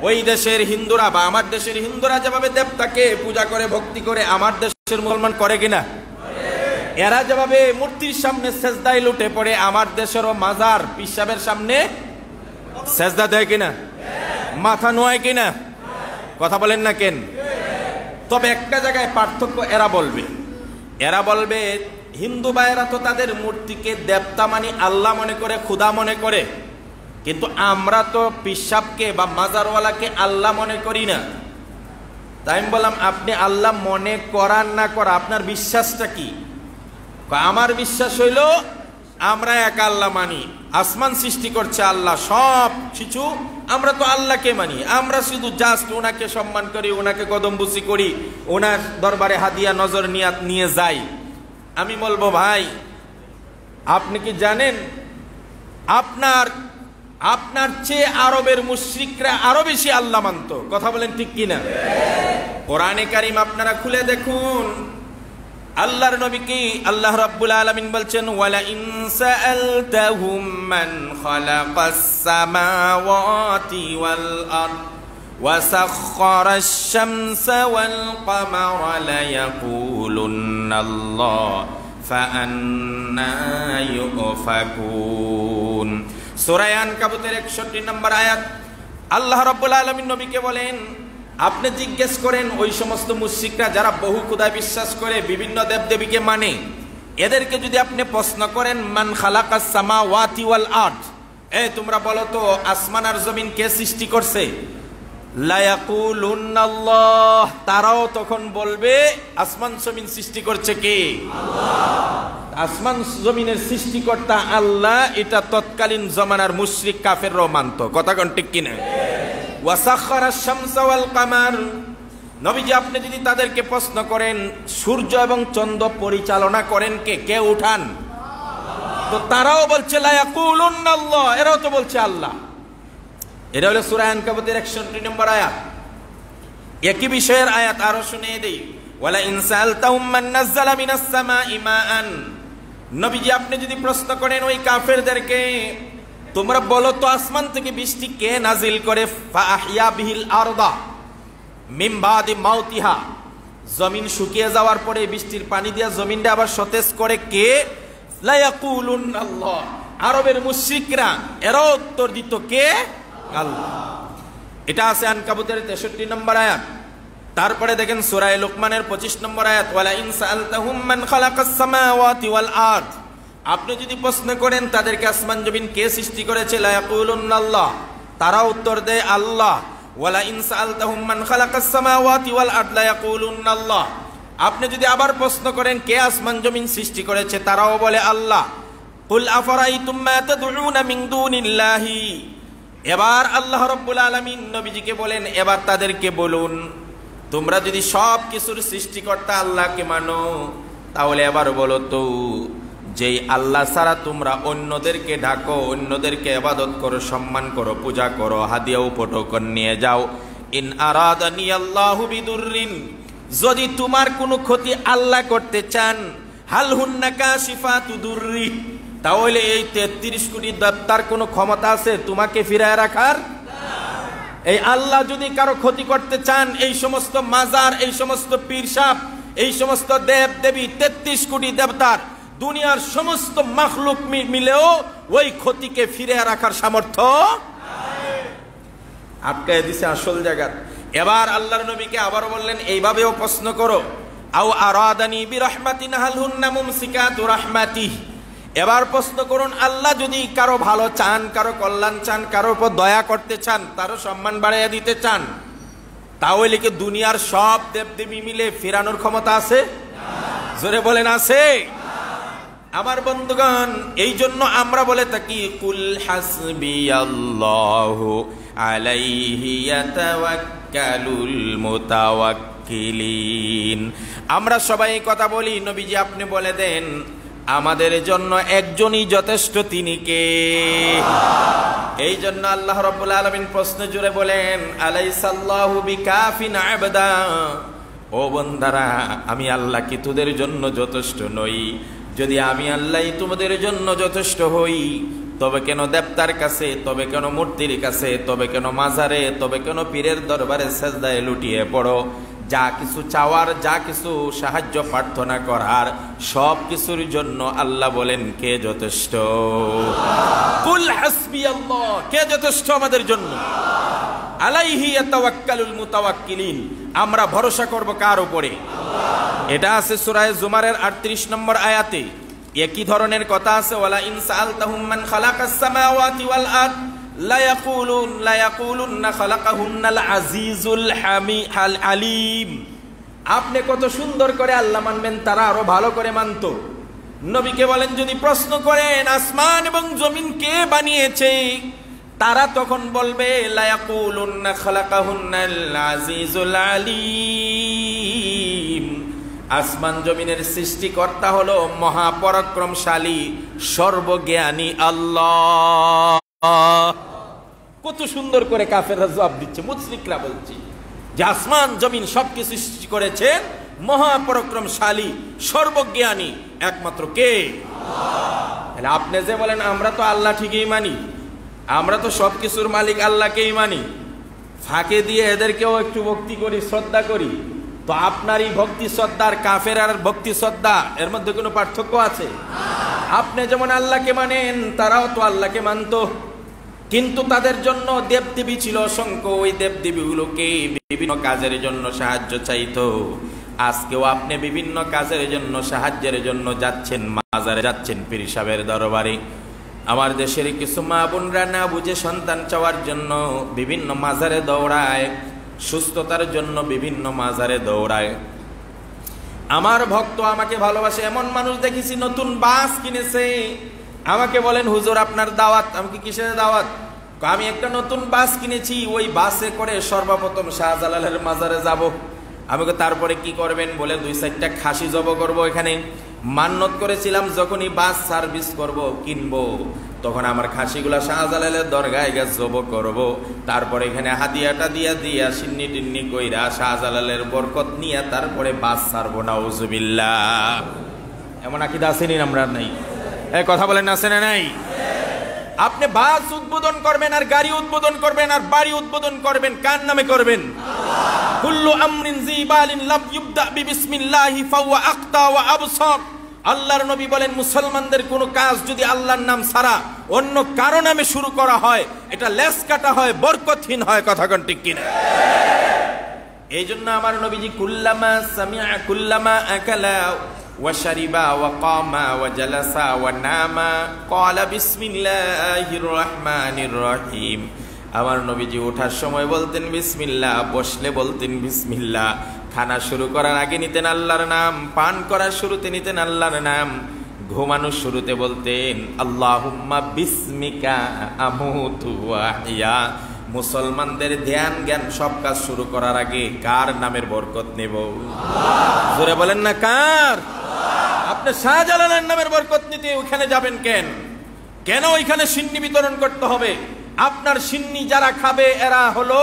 ওই দেশের হিন্দুরা বা আমার দেশের হিন্দুরা যেভাবে দেবতাকে পূজা করে, ভক্তি করে, আমার দেশের মুসলমান করে কিনা? এরা যেভাবে মূর্তির সামনে সেজদায় লুটে পড়ে, আমার দেশেরও মাজার পিসাবের সামনে সেজদা দেয় কিনা? মাথা নোয়ায় কিনা? কথা বলেন না কেন? তবে একটা জায়গায় পার্থক্য, এরা বলবে হিন্দু ভাইয়েরা তো তাদের মূর্তিকে দেবতা মানে আল্লাহ মনে করে, খুদা মনে করে, কিন্তু আমরা তো পিসাবকে বা মাজারওয়ালাকে আল্লাহ মনে করি না। তাই আমি বললাম, আপনি আল্লাহ মনে করার না করা আপনার বিশ্বাসটা কি? আমার বিশ্বাস হইল আমরা এক আল্লাহ মানি, আসমান সৃষ্টি করছে আল্লাহ, সব কিছু আমরা তো আল্লাহকে মানি। আমরা শুধু জাস্ট ওনাকে সম্মান করি, ওনাকে কদমবুসি করি, ওনার দরবারে হাদিয়া নজর নিয়ে যাই। আমি বলবো, ভাই আপনি কি জানেন আপনার চেয়ে আরবের মুশরিকরা আরো বেশি আল্লাহ মানত? কথা বলেন ঠিক কিনা? কোরআনে কারীম আপনারা খুলে দেখুন, আল্লাহর নবী কি আল্লাহ রাব্বুল আলামিন বলছেন, ওয়ালা ইন সাআলতাহুম মান খালাকাস সামাওয়াতি ওয়াল আরদ ওয়া সাখখারাশ শামসা ওয়াল কামারা লা ইয়াকুলুন্নাল্লাহ ফাআন্না ইউফাকুন। সূরা আনকাবুতের 61 নম্বর আয়াত। আল্লাহ রাব্বুল আলামিন নবীকে বলেন, আপনি জিজ্ঞেস করেন ওই সমস্ত মুশরিকরা যারা বহু খোদা বিশ্বাস করে, বিভিন্ন দেবদেবীকে মানে, এদেরকে যদি আপনি প্রশ্ন করেন মান খালাকাস সামাওয়াতি ওয়াল আরদ, তোমরা বলো তো আসমান আর জমিন কে সৃষ্টি করছে? লা ইয়াকুলুন্নাল্লাহ, তারাও তখন বলবে আসমান জমিন সৃষ্টি করছে কে? আল্লাহ। আসমান জমিনের সৃষ্টিকর্তা আল্লাহ, এটা তৎকালীন জমানার মুশরিক কাফেররাও মানত। কথা কোন ঠিক কিনা? ওয়াসাখারাশ শামসা ওয়াল কামার, নবীজি আপনি যদি তাদেরকে প্রশ্ন করেন সূর্য এবং চন্দ্র পরিচালনা করেন কে? কে উঠান? তো তারাও বলছে লা ইয়াকুলুন্নাল্লাহ, এরাও তো বলছে আল্লাহ। এটা হলো সূরা আনকাবুতের 61 নম্বর আয়াত। একই বিষয়ের আয়াত আরো শুনিয়ে দেই, ওয়ালা ইন সাআলতাহুম মান নাযালা মিনাস সামাই মাআন, নবীজি আপনি যদি প্রশ্ন করেন ওই কাফেরদেরকে, তোমরা বলো তো আসমান থেকে বৃষ্টি কে নাজিল করে? ফাআহইয়া বিহিল আরদা মিন বাদি মাউতিহা, জমিন শুকিয়ে যাওয়ার পরে বৃষ্টির পানি দিয়ে জমিনটা আবার সতেজ করে কে? লা ইয়াকুলুন্নাল্লাহ, আরবের মুশরিকরা এরাও উত্তর দিত কে? আল্লাহ। এটা আছে আনকাবুতের 63 নম্বর আয়াত। তারপরে দেখেন সূরা লুকমানের 25 নম্বর আয়াত, ওয়ালা ইন সাআলতাহুম মান খালাকাস সামাওয়াতি ওয়াল আরদ, আপনি যদি প্রশ্ন করেন তাদেরকে আসমান জমিন কে সৃষ্টি করেছে? লা ইয়াকুলুন্নাল্লাহ, তারা উত্তর দেয় আল্লাহ। ওয়ালা ইন সাআলতাহুম মান খালাকাস সামাওয়াতি ওয়াল আরদ লা ইয়াকুলুন্নাল্লাহ, আপনি যদি আবার প্রশ্ন করেন কে আসমান জমিন সৃষ্টি করেছে? তারাও বলে আল্লাহ। কুল আফরাইতুম মা তাদউনা মিন দুনিল্লাহি, এবার আল্লাহ রাব্বুল আলামিন নবীজিকে বলেন, এবার তাদেরকে বলুন, তোমরা যদি সব কিছুর সৃষ্টিকর্তা আল্লাহকে মানো, তাহলে এবার বলো তো যেই আল্লাহ ছাড়া তোমরা অন্যদেরকে ডাকো, অন্যদেরকে ইবাদত করো, সম্মান করো, পূজা করো, হাদিয়া উপঢৌকন নিয়ে যাও, ইন আরাদানি আল্লাহু বিদুররিন, যদি তোমার কোনো ক্ষতি আল্লাহ করতে চান, হাল হুন্না কাশিফাতু দুররি, তাহলে এই 33 কোটি দেবতার কোনো ক্ষমতা আছে তোমাকে ফিরায় রাখার? এই আল্লাহ যদি কারো ক্ষতি করতে চান, এই সমস্ত মাজার, এই সমস্ত পীরসাব, এই সমস্ত দেব দেবী, 33 কোটি দেবতার দুনিয়ার সমস্ত মাখলুক মিলেও ওই ক্ষতিকে ফিরে রাখার সামর্থ্য আটকায় দিছে আসল জায়গা। এবার আল্লাহর নবীকে আবার বললেন, এইভাবেও প্রশ্ন করো, আও আরাদানি বিরহমাতিন হাল হুন্না মুমসিকাতু রাহমাতি, এবার প্রশ্ন করুন, আল্লাহ যদি কারো ভালো চান, কারো কল্যাণ চান, কারো উপর দয়া করতে চান, তারও সম্মান বাড়াইয়া দিতে চান, তাহলে কি দুনিয়ার সব দেবদেবী মিলে ফেরানোর ক্ষমতা আছে? জোরে বলেন আছে? আমার বন্ধুগণ, এই জন্য আমরা বলে থাকি কুল হাসবিয়াল্লাহু আলাইহি ইয়াতাওয়াক্কালুল মুতাওয়াক্কিলিন। আমরা সবাই কথা বলি, নবীজি আপনি বলে দেন আমাদের জন্য একজনই যথেষ্ট, তিনি কে? এই জন্য আল্লাহ রাব্বুল আলামিন প্রশ্ন জুড়ে বলেন, আলাইসাল্লাহু বিকাফিন আবদা, ও বান্দারা আমি আল্লাহ কি তোদের জন্য যথেষ্ট নই? যদি আমি আল্লাহই তোমাদের জন্য যথেষ্ট হই, তবে কেন দেবতার কাছে, তবে কেন মূর্তির কাছে, তবে কেন মাজারে, তবে কেন পীরের দরবারে সেজদায় লুটিয়ে পড়ো? যা কিছু চাওয়ার, যা কিছু সাহায্য প্রার্থনা করার, সব কিছুর জন্য আল্লাহ বলেন কে যথেষ্ট? কুল হাসবিয়াল্লাহ, কে যথেষ্ট আমাদের জন্য? আলাইহি ইয়াতাওয়াক্কালুল মুতাওয়াক্কিলিন, আমরা ভরসা করব কার উপরে? এটা আছে সূরা জুমারের 38 নম্বর আয়াতে। একই ধরনের কথা আছে, ওয়ালা ইন সাআলতাহুম মান খালাকাস সামাওয়াতি ওয়াল আরদ লা ইয়াকুলুন্না খালাকাহুন্নাল আজিজুল আলিম। আপনি কত সুন্দর করে আল্লাহ মানবেন, তারা আরো ভালো করে মানতো। নবীকে বলেন যদি প্রশ্ন করেন আসমান এবং জমিন কে বানিয়েছে, তারা তখন বলবে লা ইয়াকুলুন্না খালাকাহুন্নাল আজিজুল আলিম। আসমান জমিনের সৃষ্টিকর্তা হলো মহাপরাক্রমশালী সর্বজ্ঞানী আল্লাহ। কত সুন্দর করে কাফেররা জবাব দিচ্ছে, মুশরিকরা বলছে যে আসমান জমিন সবকিছু সৃষ্টি করেছেন মহাপরাক্রমশালী সর্বজ্ঞানী একমাত্র কে? আল্লাহ। আপনি যে বলেন আমরা তো আল্লাহ ঠিকই মানি, আমরা তো সবকিছুর মালিক আল্লাহকেই মানি, ফাঁকে দিয়ে এদেরকেও একটু ভক্তি করি, শ্রদ্ধা করি, তো আপনার এই ভক্তি শ্রদ্ধার কাফের আর ভক্তি শ্রদ্ধা এর মধ্যে কোনো পার্থক্য আছে? আপনি যেমন আল্লাহকে মানেন, তারাও তো আল্লাহকে মানতো, কিন্তু তাদের জন্য দেবদেবী ছিল অসংখ্য। ওই দেবদেবীগুলোকে বিভিন্ন কাজের জন্য সাহায্য চাইতো। আজকেও আপনি বিভিন্ন কাজের জন্য সাহায্যের জন্য যাচ্ছেন, মাজারে যাচ্ছেন, পীর সাহেবের দরবারে। আমার দেশের কিছু মা বোনরা না বুঝে সন্তান চাওয়ার জন্য বিভিন্ন মাজারে দৌড়ায়, সুস্থতার জন্য বিভিন্ন মাজারে দৌড়ায়। আমার ভক্ত আমাকে ভালোবাসে এমন মানুষ দেখেছি নতুন বাস কিনেছে, আমাকে বলেন হুজুর আপনার দাওয়াত। আমি কি কিসের দাওয়াত? আমি একটা নতুন বাস কিনেছি, ওই বাসে করে সর্বপ্রথম শাহজালালের মাজারে যাব। আমাকে তারপরে কি করবেন? বলে 2-4টা খাসি জব করব। এখানে মান্নত করেছিলাম যখনই বাস সার্ভিস করব, কিনবো, তখন আমার খাসিগুলা শাহজালালের দরগায় গিয়ে জব করব। তারপরে এখানে হাদিয়াটা দিয়া সিন্নি টিন্নি কইরা শাহজালালের বরকত নিয়ে তারপরে বাস ছাড়বো। নাউজুবিল্লাহ। এমন আকীদা আছে নি? আমরা নাই। এই কথা বলেন আছে না নাই? আপনি বাস উদ্বোধন করবেন আর গাড়ি উদ্বোধন করবেন আর বাড়ি উদ্বোধন করবেন, কার নামে করবেন? কুল্লু আমরিন জিবালিন লাম ইবদা বিসমিল্লাহি ফাওয়া আক্তা ওয়া আবসার। আল্লাহর নবী বলেন মুসলমানদের কোন কাজ যদি আল্লাহর নাম ছাড়া অন্য কারো নামে শুরু করা হয়, এটা লেস কাটা হয়, বরকতহীন হয়। কথা কোন ঠিক কিনা? এই জন্য আমার নবীজি কুল্লামা সামিআ কুল্লামা আকালা ওয়া শারিবা ওয়া কামা ওয়া জালাসা ওয়া নামা ক্বালা বিসমিল্লাহির রহমানির রহিম। আমার নবীজি ওঠার সময় বলতেন বিসমিল্লাহ, বসলে বলতেন বিসমিল্লাহ, খানা শুরু করার আগে নিতেন আল্লাহর নাম, পান করার শুরুতে নিতেন আল্লাহর নাম, ঘুমানোর শুরুতে বলতেন আল্লাহুম্মা বিসমিকা আমুতু ওয়া আহইয়া। মুসলমানদের ধ্যান জ্ঞান সব কাজ শুরু করার আগে কার নামের বরকত নেব? জোরে বলেন না কার? আপনি শাহজালালের নামের বরকত নিতে ওখানে যাবেন কেন? কেন ওইখানে সিন্নি বিতরণ করতে হবে? আপনার সিন্নি যারা খাবে এরা হলো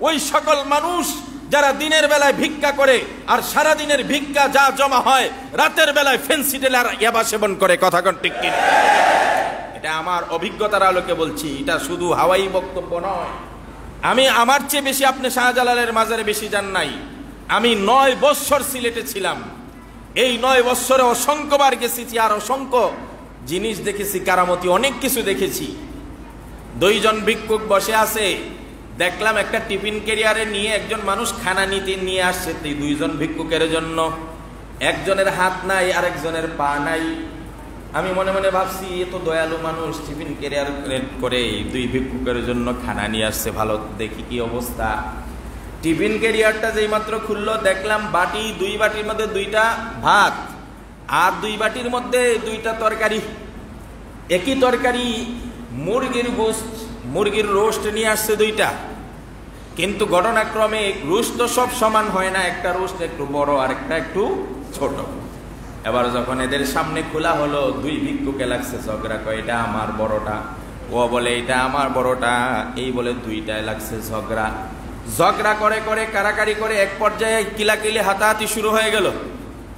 ওই সকল মানুষ যারা দিনের বেলায় ভিক্ষা করে আর সারা দিনের ভিক্ষা যা জমা হয় রাতের বেলায় ফেন্সি টেলার ইয়াবা সেবন করে। কথা কোন ঠিক কিনা? এটা আমার অভিজ্ঞতার আলোকে বলছি, এটা শুধু হাওয়াই বক্তব্য নয়। আমি আমার চেয়ে বেশি আপনি শাহজালালের মাজারে বেশি যান নাই। আমি 9 বৎসর সিলেটে ছিলাম। এই 9 বৎসরে অসংখ্যবার গেছি আর অসংখ্য জিনিস দেখেছি, কারামতি অনেক কিছু দেখেছি। 2 জন ভিক্ষুক বসে আছে, দেখলাম একটা টিফিন ক্যারিয়ারে নিয়ে একজন মানুষ খানা নিয়ে আসছে 2 জন ভিক্ষুকের জন্য। একজনের হাত নাই আর একজনের পা নাই। আমি মনে মনে ভাবছি এ তো দয়ালু মানুষ, টিফিন ক্যারিয়ার করে 2 ভিক্ষুকের জন্য খানা নিয়ে আসছে, ভালো দেখি কি অবস্থা। টিফিন ক্যারিয়ারটা যেই মাত্র খুললো দেখলাম বাটি, 2 বাটির মধ্যে 2টা ভাত আর 2 বাটির মধ্যে 2টা তরকারি। একই তরকারি, মুরগির গোশত, মুরগির রোস্ট নিয়ে আসছে 2টা, কিন্তু ঘটনাক্রমে রোস্ট তো সব সমান হয় না, একটা রোস্ট একটু বড় আর একটা একটু ছোট। এবার যখন এদের সামনে খোলা হলো 2 ভিক্ষুকে লাগছে ঝগড়া, কয় এটা আমার বড়টা, ও বলে এটা আমার বড়টা, এই বলে 2টায় লাগছে ঝগড়া। ঝগড়া করে করে কারাকারি করে এক পর্যায়ে কিলাকিলি হাতাহাতি শুরু হয়ে গেল।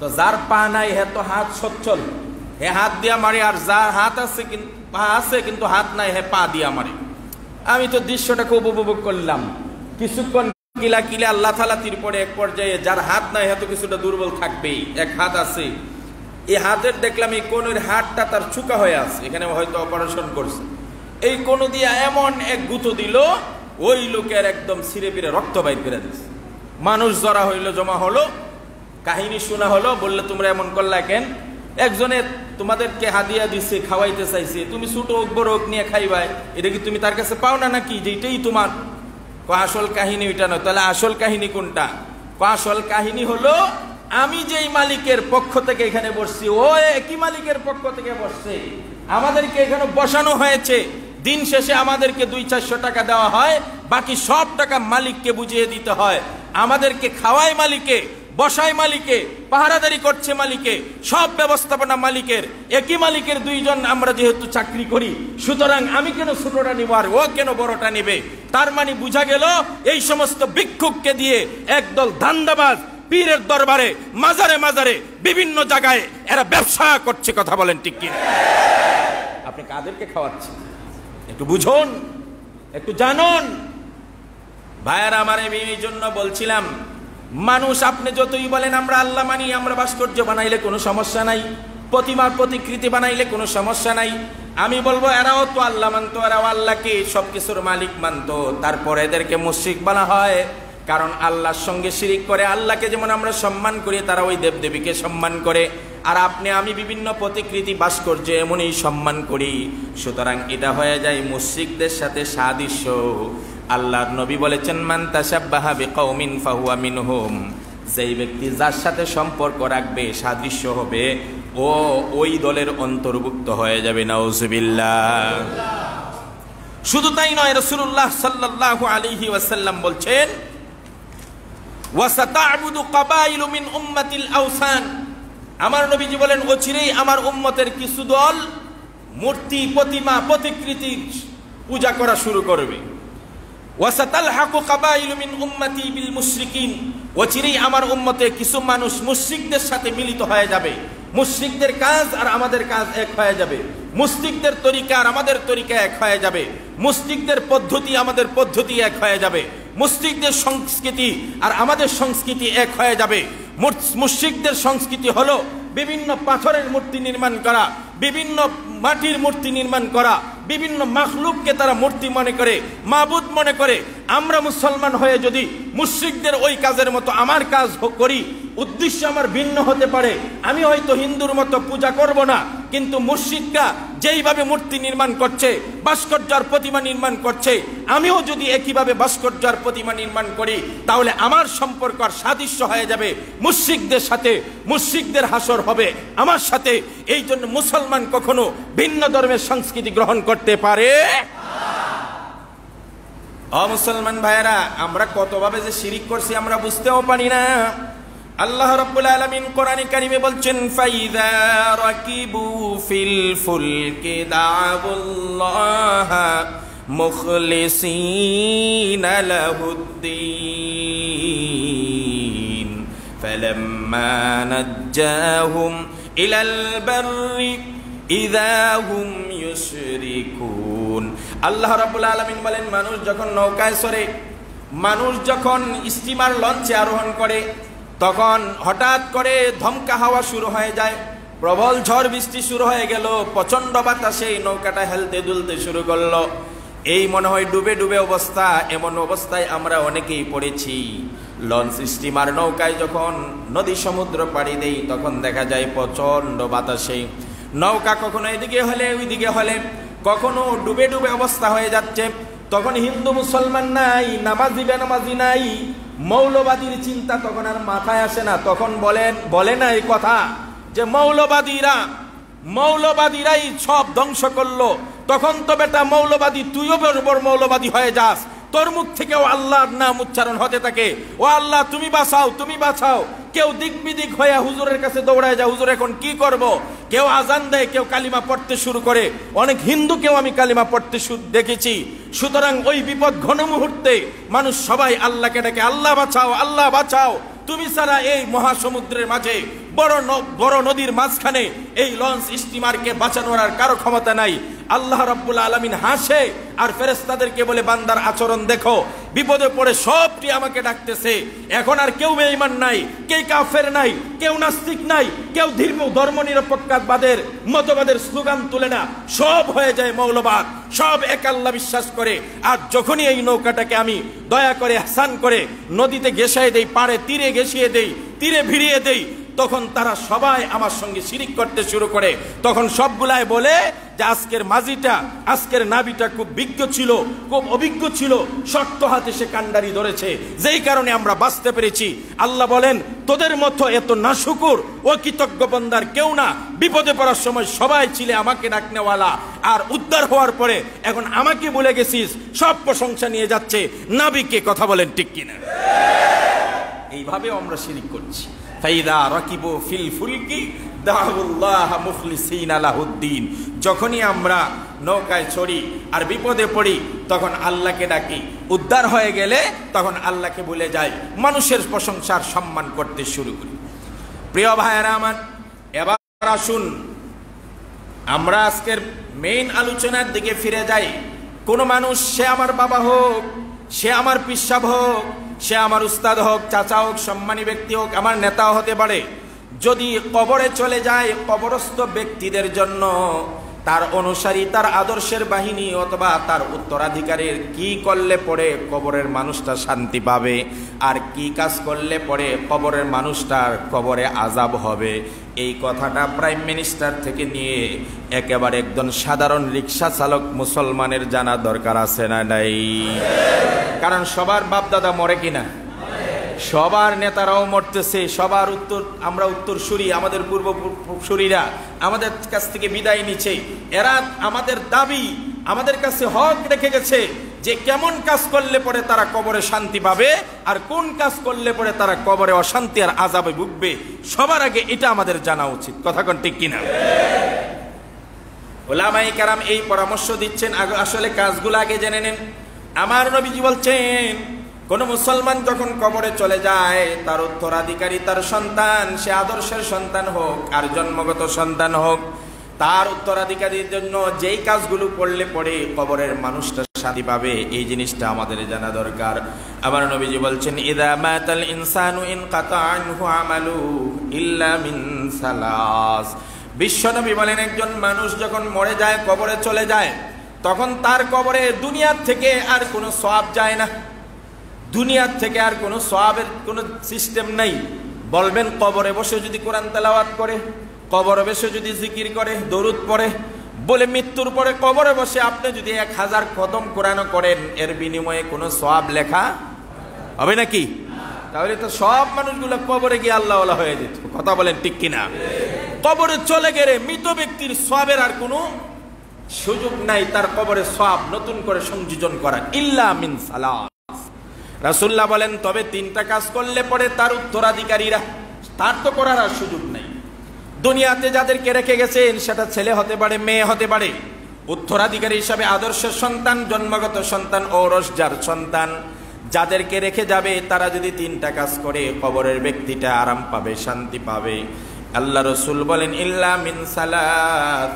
তো যার পা নাই হে তো হাত সচ্ছল, হে হাত দিয়া মারে, আর যার হাত আছে পা আছে কিন্তু হাত নাই হে পা দিয়া মারে। আমি তো দৃশ্যটা খুব উপভোগ করলাম। কিছুক্ষণ কিলাকিলি আল্লাহ তাআলার পরে এক পর্যায়ে যার হাত নাই হে তো কিছুটা দুর্বল থাকবেই, এক হাত আছে, এই হাতের দেখলাম এই কোণের হাতটা তার চুকা হয়ে আছে, এখানে হয়তো অপারেশন করছে। এই কোণ দিয়ে এমন এক গুঁতো দিল, ওই লোকের একদম ছিঁড়ে পিড়ে রক্ত বাইর করে দিচ্ছে। মানুষ জড়া হইলো, জমা হলো। কাহিনী শোনা হলো, বললে তোমরা এমন করলা কেন? একজনে তোমাদেরকে হাদিয়া দিছে, খাওয়াইতে চাইছে, তুমি ছোট হোক বড় হোক নিয়ে খাইবাই, এটা কি তুমি তার কাছে পাও না নাকি যে এটাই তোমার? আসল কাহিনী ওইটা নয়। তাহলে আসল কাহিনী কোনটা? আসল কাহিনী হলো আমি যেই মালিকের পক্ষ থেকে এখানে বসছি, ও একই মালিকের পক্ষ থেকে বসছে, আমাদেরকে এখানে বসানো হয়েছে। দিন শেষে আমাদেরকে 200-400 টাকা দেওয়া হয়, বাকি সব টাকা মালিককে বুঝিয়ে দিতে হয়। আমাদেরকে খাওয়ায় মালিকে, বসায় মালিকে, পাহারাদারি করছে মালিকে, সব ব্যবস্থাপনা মালিকের। একই মালিকের দুইজন আমরা যেহেতু চাকরি করি, সুতরাং আমি কেন ছোটটা নিব আর ও কেন বড়টা নেবে? তার মানে বোঝা গেল এই সমস্ত ভিক্ষুককে দিয়ে একদল ধান্দাবাজ পীরের দরবারে, মাজারে মাজারে, বিভিন্ন জায়গায় এরা ব্যবসা করছে। কথা বলেন ঠিক কি? আপনি কাদেরকে খাওয়াচ্ছেন একটু বুঝুন, একটু জানুন। ভাইয়ারা আমার, এই জন্য বলছিলাম, মানুষ আপনি যতই বলেন আমরা আল্লাহ মানি, আমরা ভাস্কর্য বানাইলে কোনো সমস্যা নাই, প্রতিমার প্রতিকৃতি বানাইলে কোনো সমস্যা নাই, আমি বলবো এরাও তো আল্লাহ মানতো, এরাও আল্লাহকে সবকিছুর মালিক মানতো, তারপর এদেরকে মুশরিক বলা হয়। কারণ আল্লাহর সঙ্গে শিরিক করে। আল্লাহকে যেমন আমরা সম্মান করি, তারা ওই দেবদেবীকে সম্মান করে। আর আপনি আমি বিভিন্ন প্রতিকৃতি ভাস্কর্য এমনই সম্মান করি। সুতরাং এটা হয়ে যায় মুশরিকদের সাথে সাদৃশ্য। আল্লাহর নবী বলেছেন, মান তাশাব্বাহা বিকওমিন ফাহুয়া মিনহুম, যেই ব্যক্তি যার সাথে সম্পর্ক রাখবে, সাদৃশ্য হবে, ও ওই দলের অন্তর্ভুক্ত হয়ে যাবে। নাউজুবিল্লাহ। শুধু তাই নয়, রাসূলুল্লাহ সাল্লাল্লাহু আলাইহি ওয়াসাল্লাম বলছেন, ওয়াসাতা'বুদু কাবাইলু মিন উম্মাতিল আওসান, আমার নবীজি বলেন অচিরেই আমার উম্মতের কিছু দল মূর্তি, প্রতিমা, প্রতিকৃতি পূজা করা শুরু করবে। ওয়াসাতালহাকু কাবাইলু মিন উম্মতি বিল মুশরিকিন, অচিরেই আমার উম্মতে কিছু মানুষ মুশরিকদের সাথে মিলিত হয়ে যাবে। মুশরিকদের কাজ আর আমাদের কাজ এক হয়ে যাবে, মুশরিকদের তরিকা আর আমাদের তরিকা এক হয়ে যাবে, মুশরিকদের পদ্ধতি আমাদের পদ্ধতি এক হয়ে যাবে, মুশরিকদের সংস্কৃতি আর আমাদের সংস্কৃতি এক হয়ে যাবে। মুশরিকদের সংস্কৃতি হলো বিভিন্ন পাথরের মূর্তি নির্মাণ করা, বিভিন্ন মাটির মূর্তি নির্মাণ করা, বিভিন্ন মাখলুককে তারা মূর্তি মনে করে, মাবুদ মনে করে। আমরা মুসলমান হয়ে যদি মুশরিকদের ওই কাজের মতো আমার কাজ করি, উদ্দেশ্য আমার ভিন্ন হতে পারে। আমি হয়তো হিন্দুর মতো পূজা করব না, কিন্তু মুশরিকরা যেইভাবে মূর্তি নির্মাণ করছে, ভাস্কর্য আর প্রতিমা নির্মাণ করছে, আমিও যদি একইভাবে ভাস্কর্য আর প্রতিমা নির্মাণ করি, তাহলে আমার সম্পর্ক আর সাদৃশ্য হয়ে যাবে মুশরিকদের সাথে, মুশরিকদের হাসর হবে আমার সাথে। এই জন্য মুসলমান কখনো ভিন্ন ধর্মের সংস্কৃতি গ্রহণ করতে পারে মুসলমান ভাইয়েরা, আমরা কতভাবে যে শিরিক করছি আমরা বুঝতেও পারি না। আল্লাহ রাব্বুল আলামিন কোরআনে কারিমে বলছেন, ফাইযা রাকিবু ফিল ফুলকি দা'উল্লাহা মুখলিসিনা লাহুদ্দীন ফালাম্মা নাজ্জাহুম ইলাল বাররি ইযা হুম ইউশরিকুন। আল্লাহ রাব্বুল আলামিন বলেন, মানুষ যখন নৌকায় চড়ে, মানুষ যখন স্টিমার লঞ্চে আরোহণ করে, তখন হঠাৎ করে ধমকা হাওয়া শুরু হয়ে যায়, প্রবল ঝড় বৃষ্টি শুরু হয়ে গেল, প্রচন্ড বাতাসে নৌকাটা হেলতে দুলতে শুরু করলো। এই মনে হয় ডুবে ডুবে অবস্থা। এমন অবস্থায় আমরা অনেকেই পড়েছি। লঞ্চ, স্টিমার, নৌকায় যখন নদী সমুদ্র পাড়ি দেই, তখন দেখা যায় প্রচন্ড বাতাসে নৌকা কখনো এদিকে হলে ওইদিকে হলে, কখনো ডুবে ডুবে অবস্থা হয়ে যাচ্ছে। তখন হিন্দু মুসলমান নাই, নামাজি বেনামাজি নাই, মৌলবাদীর চিন্তা তখন আর মাথায় আসে না। তখন বলে না এই কথা যে মৌলবাদীরাই সব ধ্বংস করলো। তখন তো বেটা মৌলবাদী, তুইও বড় মৌলবাদী হয়ে যাস, তোর মুখ থেকেও আল্লাহর নাম উচ্চারণ হতে থাকে, ও আল্লাহ তুমি বাঁচাও, তুমি বাঁচাও। কেউ দিক বিদিক হয়ে হুজুরের কাছে দৌড়ায় যায়, হুজুর এখন কি করব। কেউ আজান দেয়, কেউ কালিমা পড়তে শুরু করে। অনেক হিন্দুকেও আমি কালিমা পড়তে দেখেছি। সুতরাং ওই বিপদ ঘন মুহূর্তে মানুষ সবাই আল্লাহকে ডাকে, আল্লাহ বাঁচাও, আল্লাহ বাঁচাও। তুমি ছাড়া এই মহাসমুদ্রের মাঝে, বড় নদীর মাঝখানে এই লঞ্চ স্টিমারকে বাঁচানোর আর কারো ক্ষমতা নাই। আল্লাহ রাব্বুল আলামিন হাসে আর ফেরেশতাদেরকে বলে, বান্দার আচরণ দেখো, বিপদে পড়ে সবটি আমাকে ডাকতেছে। এখন আর কেউ বেঈমান নাই, কেউ কাফের নাই, কেউ নাস্তিক নাই, কেউ ধর্ম নিরপেক্ষবাদের মতবাদের স্লোগান তুলে না, সব হয়ে যায় মৌলবাদ, সব এক আল্লাহ বিশ্বাস করে। আর যখনই এই নৌকাটাকে আমি দয়া করে, হাসান করে নদীতে ঘেঁষিয়ে দেই, পাড়ে তীরে ঘেঁষিয়ে দেই, তীরে ভিড়িয়ে দেই, তখন তারা সবাই আমার সঙ্গে শিরিক করতে শুরু করে। তখন সবগুলাই বলে যে আজকের মাঝিটা, আজকের নাবিটা খুব বিজ্ঞ ছিল, খুব অভিজ্ঞ ছিল, শক্ত হাতে সে কান্ডারি ধরেছে, যেই কারণে আমরা বাঁচতে পেরেছি। আল্লাহ বলেন, তোদের মতো এত নাশুকুর ও কৃতজ্ঞ বান্দার কেউ না। বিপদে পড়ার সময় সবাই ছিলে আমাকে ডাকনেওয়ালা, আর উদ্ধার হওয়ার পরে এখন আমাকে বলে গেছিস, সব প্রশংসা নিয়ে যাচ্ছে নাবিকে। কথা বলেন ঠিক কিনা? এইভাবে আমরা শিরিক করছি। ফাইদা রাকিবু ফিল ফুলকি দাউল্লাহ মুখলিসিনা লাহুদ্দিন। যখনই আমরা নৌকায় চড়ি আর বিপদে পড়ি তখন আল্লাহকে ডাকি, উদ্ধার হয়ে গেলে তখন আল্লাহকে ভুলে যাই, মানুষের প্রশংসার সম্মান করতে শুরু করি। প্রিয় ভাইয়েরা আমার, এবার আসুন আমরা আজকের মেইন আলোচনার দিকে ফিরে যাই। কোন মানুষ, সে আমার বাবা হোক, সে আমার পিসাব হোক, সে আমার উস্তাদ হোক, চাচা হোক, সম্মানী ব্যক্তি হোক, আমার নেতাও হতে পারে, যদি কবরে চলে যায়, কবরস্থ ব্যক্তিদের জন্য তার অনুসারী, তার আদর্শের বাহিনী অথবা তার উত্তরাধিকারীর কি করলে পরে কবরের মানুষটা শান্তি পাবে, আর কি কাজ করলে পরে কবরের মানুষটার কবরে আযাব হবে, এই কথাটা প্রাইম মিনিস্টার থেকে নিয়ে একেবারে একজন সাধারণ রিক্সা চালক মুসলমানের জানা দরকার আছে না নাই? কারণ সবার বাপ দাদা মরে কিনা, সবার নেতারাও মরতেছে, সবার আমরা উত্তরসূরি, আমাদের পূর্বসূরীরা আমাদের কাছ থেকে বিদায় নিচ্ছে। এরা আমাদের দাবি, আমাদের কাছে হক রেখে গেছে যে কেমন কাজ করলে পরে তারা কবরে শান্তি পাবে, আর কোন কাজ করলে পরে তারা কবরে অশান্তি আর আযাবে ভুগবে। সবার আগে এটা আমাদের জানা উচিত। কথা কোন ঠিক কিনা? উলামায়ে কেরাম এই পরামর্শ দিচ্ছেন, আসলে কাজগুলো আগে জেনে নেন। আমার নবীজি বলছেন, কোন মুসলমান যখন কবরে চলে যায়, তার উত্তরাধিকারী তার সন্তান, সে আদর্শের সন্তান হোক আর জন্মগত সন্তান হোক, তার উত্তরাধিকারীর জন্য যেই কাজগুলো করলে পরে কবরের মানুষটা শান্তি পাবে, এই জিনিসটা আমাদের জানা দরকার। আমার নবীজি বলছেন, ইযা মাতাল ইনসানু ইনকাতা আনহু আমালু ইল্লা মিন সালাস। বিশ্বনবী বলেন, একজন মানুষ যখন মরে যায়, কবরে চলে যায়, তখন তার কবরে দুনিয়ার থেকে আর কোনো সওয়াব যায় না, দুনিয়ার থেকে আর কোনো সওয়াবের কোনো সিস্টেম নাই। বলবেন কবরে বসে যদি কোরআন তেলাওয়াত করে, কবরে বসে যদি জিকির করে, দরুদ পড়ে, বলে মৃত্যুর পরে কবরে বসে আপনি যদি 1000 কদম কোরআন করেন, এর বিনিময়ে কোনো সওয়াব লেখা হবে নাকি? তাহলে তো সব মানুষগুলো কবরে গিয়ে আল্লাহওয়ালা হয়ে যেত। কথা বলেন ঠিক কিনা? কবরে চলে গেলে মৃত ব্যক্তির সওয়াবের আর কোনো সুযোগ নাই, তার কবরে সওয়াব নতুন করে সংযোজন করা, ইল্লা মিন সালাস। রাসূলুল্লাহ বলেন, তবে 3টা কাজ করলে পরে তার উত্তরাধিকারীরা, তার তো করার আর সুযোগ নাই। দুনিয়াতে যাদেরকে রেখে গেছেন, সেটা ছেলে হতে পারে, মেয়ে হতে পারে, উত্তরাধিকারী হিসাবে আদর্শের সন্তান, জন্মগত সন্তান, ঔরসজার সন্তান, যাদেরকে রেখে যাবে, তারা যদি 3টা কাজ করে, কবরের ব্যক্তিটা আরাম পাবে, শান্তি পাবে। আল্লাহ রাসূল বলেন, ইল্লা মিন সালাত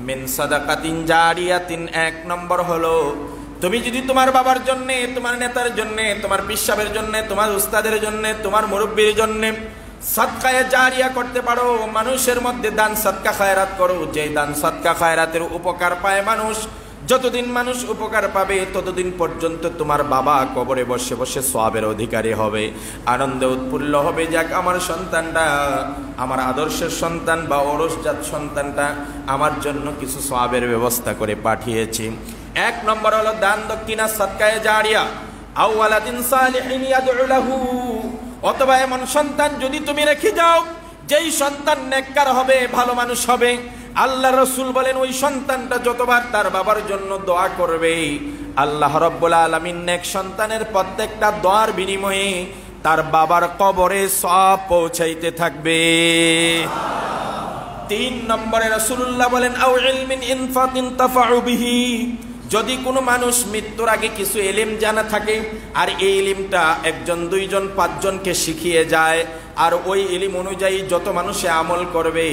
মিন সাদাকাতিন জারিয়াতিন। 1 নম্বর হলো, তুমি যদি তোমার বাবার জন্য, তোমার নেতার জন্য, তোমার পিসাবের জন্য, তোমার উস্তাদের জন্য, তোমার মুরব্বির জন্য সদকায়ে জারিয়া করতে পারো, মানুষের মধ্যে দান সদকা খায়রাত করো, যে দান সদকা খায়রাতের উপকার পায় মানুষ, যতদিন মানুষ উপকার পাবে ততদিন পর্যন্ত তোমার বাবা কবরে বসে বসে সওয়াবের অধিকারী হবে, আনন্দে উৎফুল্ল হবে, যাক আমার সন্তানটা, আমার আদর্শের সন্তান বা ঔরসজাত সন্তানটা আমার জন্য কিছু সওয়াবের ব্যবস্থা করে পাঠিয়েছি। 1 নম্বর হলো দান দক্ষিণা, সদকায়ে জারিয়া, আও ওয়ালাদিন সালিহিন ইয়াদউ লাহু। অথবা এমন সন্তান যদি তুমি রেখে যাও, যেই সন্তান নেককার হবে, ভালো মানুষ হবে, আল্লাহ রাসূল বলেন ওই সন্তানটা যতবার তার বাবার জন্য দোয়া করবে, আল্লাহ রাব্বুল আলামিন নেক সন্তানের প্রত্যেকটা দোয়ার বিনিময়ে তার বাবার কবরে সওয়াব পৌঁছাইতে থাকবে। 3 নম্বরে রাসূলুল্লাহ বলেন, আও ইলমিন ইনফাতিন তাফাউ বিহি। যদি কোনো মানুষ মৃত্যুর আগে কিছু ইলম জানা থাকে, আর এই ইলমটা 1 জন 2 জন 5 জনকে শিখিয়ে যায়, আর ওই ইলম অনুযায়ী যত মানুষে আমল করবে,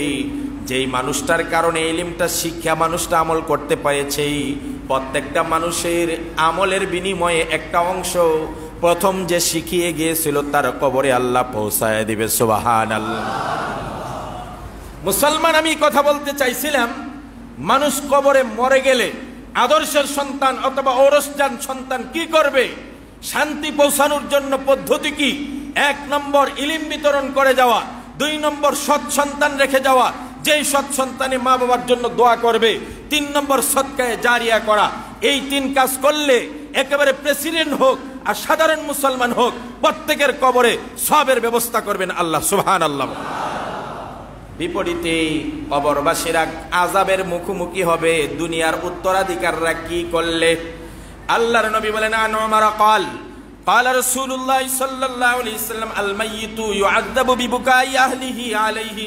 যেই মানুষটার কারণে ইলমটা শিক্ষা মানুষটা আমল করতে পেরেছে, প্রত্যেকটা মানুষের আমলের বিনিময়ে একটা অংশ প্রথম যে শিখিয়ে গিয়েছিল তার কবরে আল্লাহ পৌঁছায় দিবে। সুবহানাল্লাহ। মুসলমান, আমি কথা বলতে চাইছিলাম, মানুষ কবরে মরে গেলে আদর্শের সন্তান অথবা ঔরসজান সন্তান কি করবে, শান্তি পৌঁছানোর জন্য পদ্ধতি কি, এক নম্বর ইলম বিতরণ করে যাওয়া, দুই নম্বর সৎ সন্তান রেখে যাওয়া, যেই সৎ সন্তানে মা বাবার জন্য দোয়া করবে, তিন নম্বর সদকায়ে জারিয়া করা। এই তিন কাজ করলে একেবারে প্রেসিডেন্ট হোক আর সাধারণ মুসলমান হোক, প্রত্যেকের কবরে সবের ব্যবস্থা করবেন আল্লাহ সুবহানাল্লাহ। বিপরীতে কবরবাসীরা আযাবের মুখোমুখি হবে দুনিয়ার উত্তরাধিকাররা কি করলে। আল্লাহর নবী বলেন, আন উমর قال قال رسول الله صلى الله عليه وسلم الميت يعذب ببكاء اهله عليه।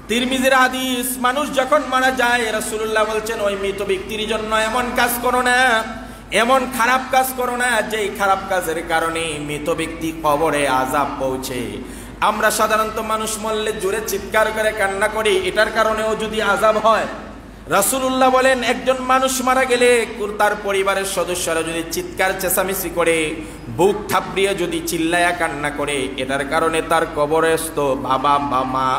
তিরমিজির হাদিস, মানুষ যখন মারা যায় রাসূলুল্লাহ বলছেন ওই মৃত ব্যক্তির জন্য এমন কাজ করো না, এমন খারাপ কাজ করো না যেই খারাপ কাজের কারণে মৃত ব্যক্তি কবরে আযাব পৌঁছে। আমরা সাধারণত মানুষ মরলে জোরে চিৎকার করে কান্না করি, এটার কারণেও যদি আযাব হয়। রাসূলুল্লাহ বলেন একজন মানুষ মারা গেলে তার পরিবারের সদস্যরা যদি চিৎকার চেঁচামেচি করে, বুক থাপড়িয়ে যদি চিল্লায়া কান্না করে, এটার কারণে তার কবরস্থ বাবা বা মা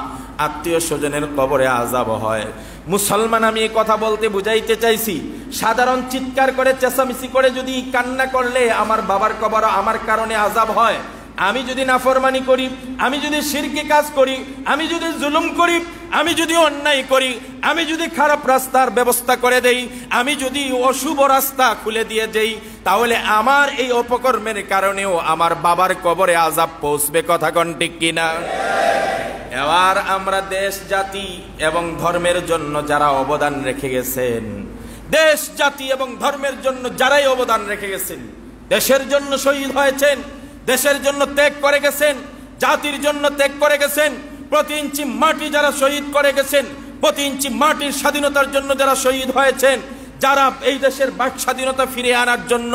আত্মীয় স্বজনের কবরে আযাব হয়। মুসলমান আমি এই কথা বলতে বুঝাইতে চাইছি, সাধারণ চিৎকার করে চেঁচামেচি করে যদি কান্না করলে আমার বাবার কবর আমার কারণে আযাব হয়। আমি যদি নাফরমানি করি, আমি যদি শিরকি কাজ করি, আমি যদি জুলুম করি, আমি যদি অন্যায় করি, আমি যদি খারাপ রাস্তার ব্যবস্থা করে দেই, আমি যদি অশুভ রাস্তা খুলে দিয়ে দেই, তাহলে আমার এই অপকর্মের কারণেও আমার বাবার কবরে আযাব পৌঁছবে। কথা কোন ঠিক কিনা? এবার আমরা দেশ জাতি এবং ধর্মের জন্য যারা অবদান রেখে গেছেন, দেশ জাতি এবং ধর্মের জন্য যারাই অবদান রেখে গেছেন, দেশের জন্য শহীদ হয়েছেন, দেশের জন্য ত্যাগ করে গেছেন, জাতির জন্য ত্যাগ করে গেছেন, প্রতি ইঞ্চি মাটি যারা শহীদ করে গেছেন, প্রতি ইঞ্চি মাটির স্বাধীনতার জন্য যারা শহীদ হয়েছেন, যারা এই দেশের বাক স্বাধীনতা ফিরিয়ে আনার জন্য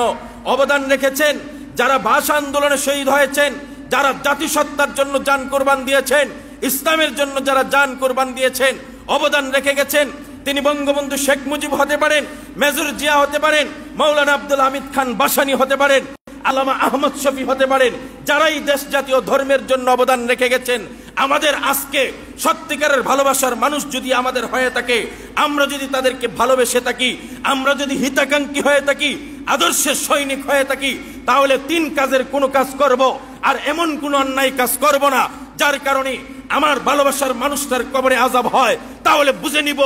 অবদান রেখেছেন, যারা ভাষা আন্দোলনে শহীদ হয়েছেন, যারা জাতিসত্তার জন্য জান কোরবান দিয়েছেন, ইসলামের জন্য যারা জান কোরবান দিয়েছেন, অবদান রেখে গেছেন, তিনি বঙ্গবন্ধু শেখ মুজিব হতে পারেন, মেজর জিয়া হতে পারেন, মাওলানা আব্দুল হামিদ খান বাসানী হতে পারেন, আল্লামা আহমদ শফি হতে পারেন, যারাই দেশ জাতীয় ধর্মের জন্য অবদান রেখে গেছেন। আমাদের আজকে সত্যিকারের ভালোবাসার মানুষ যদি আমাদের হয়ে থাকে, আমরা যদি তাদেরকে ভালোবেসে থাকি, আমরা যদি হিতাকাঙ্ক্ষী হয়ে থাকি, আদর্শের সৈনিক হয়ে থাকি, তাহলে তিন কাজের কোনো কাজ করব আর এমন কোনো অন্যায় কাজ করব না যার কারণে আমার ভালোবাসার মানুষটার কবরে আযাব হয়। তাহলে বুঝে নিব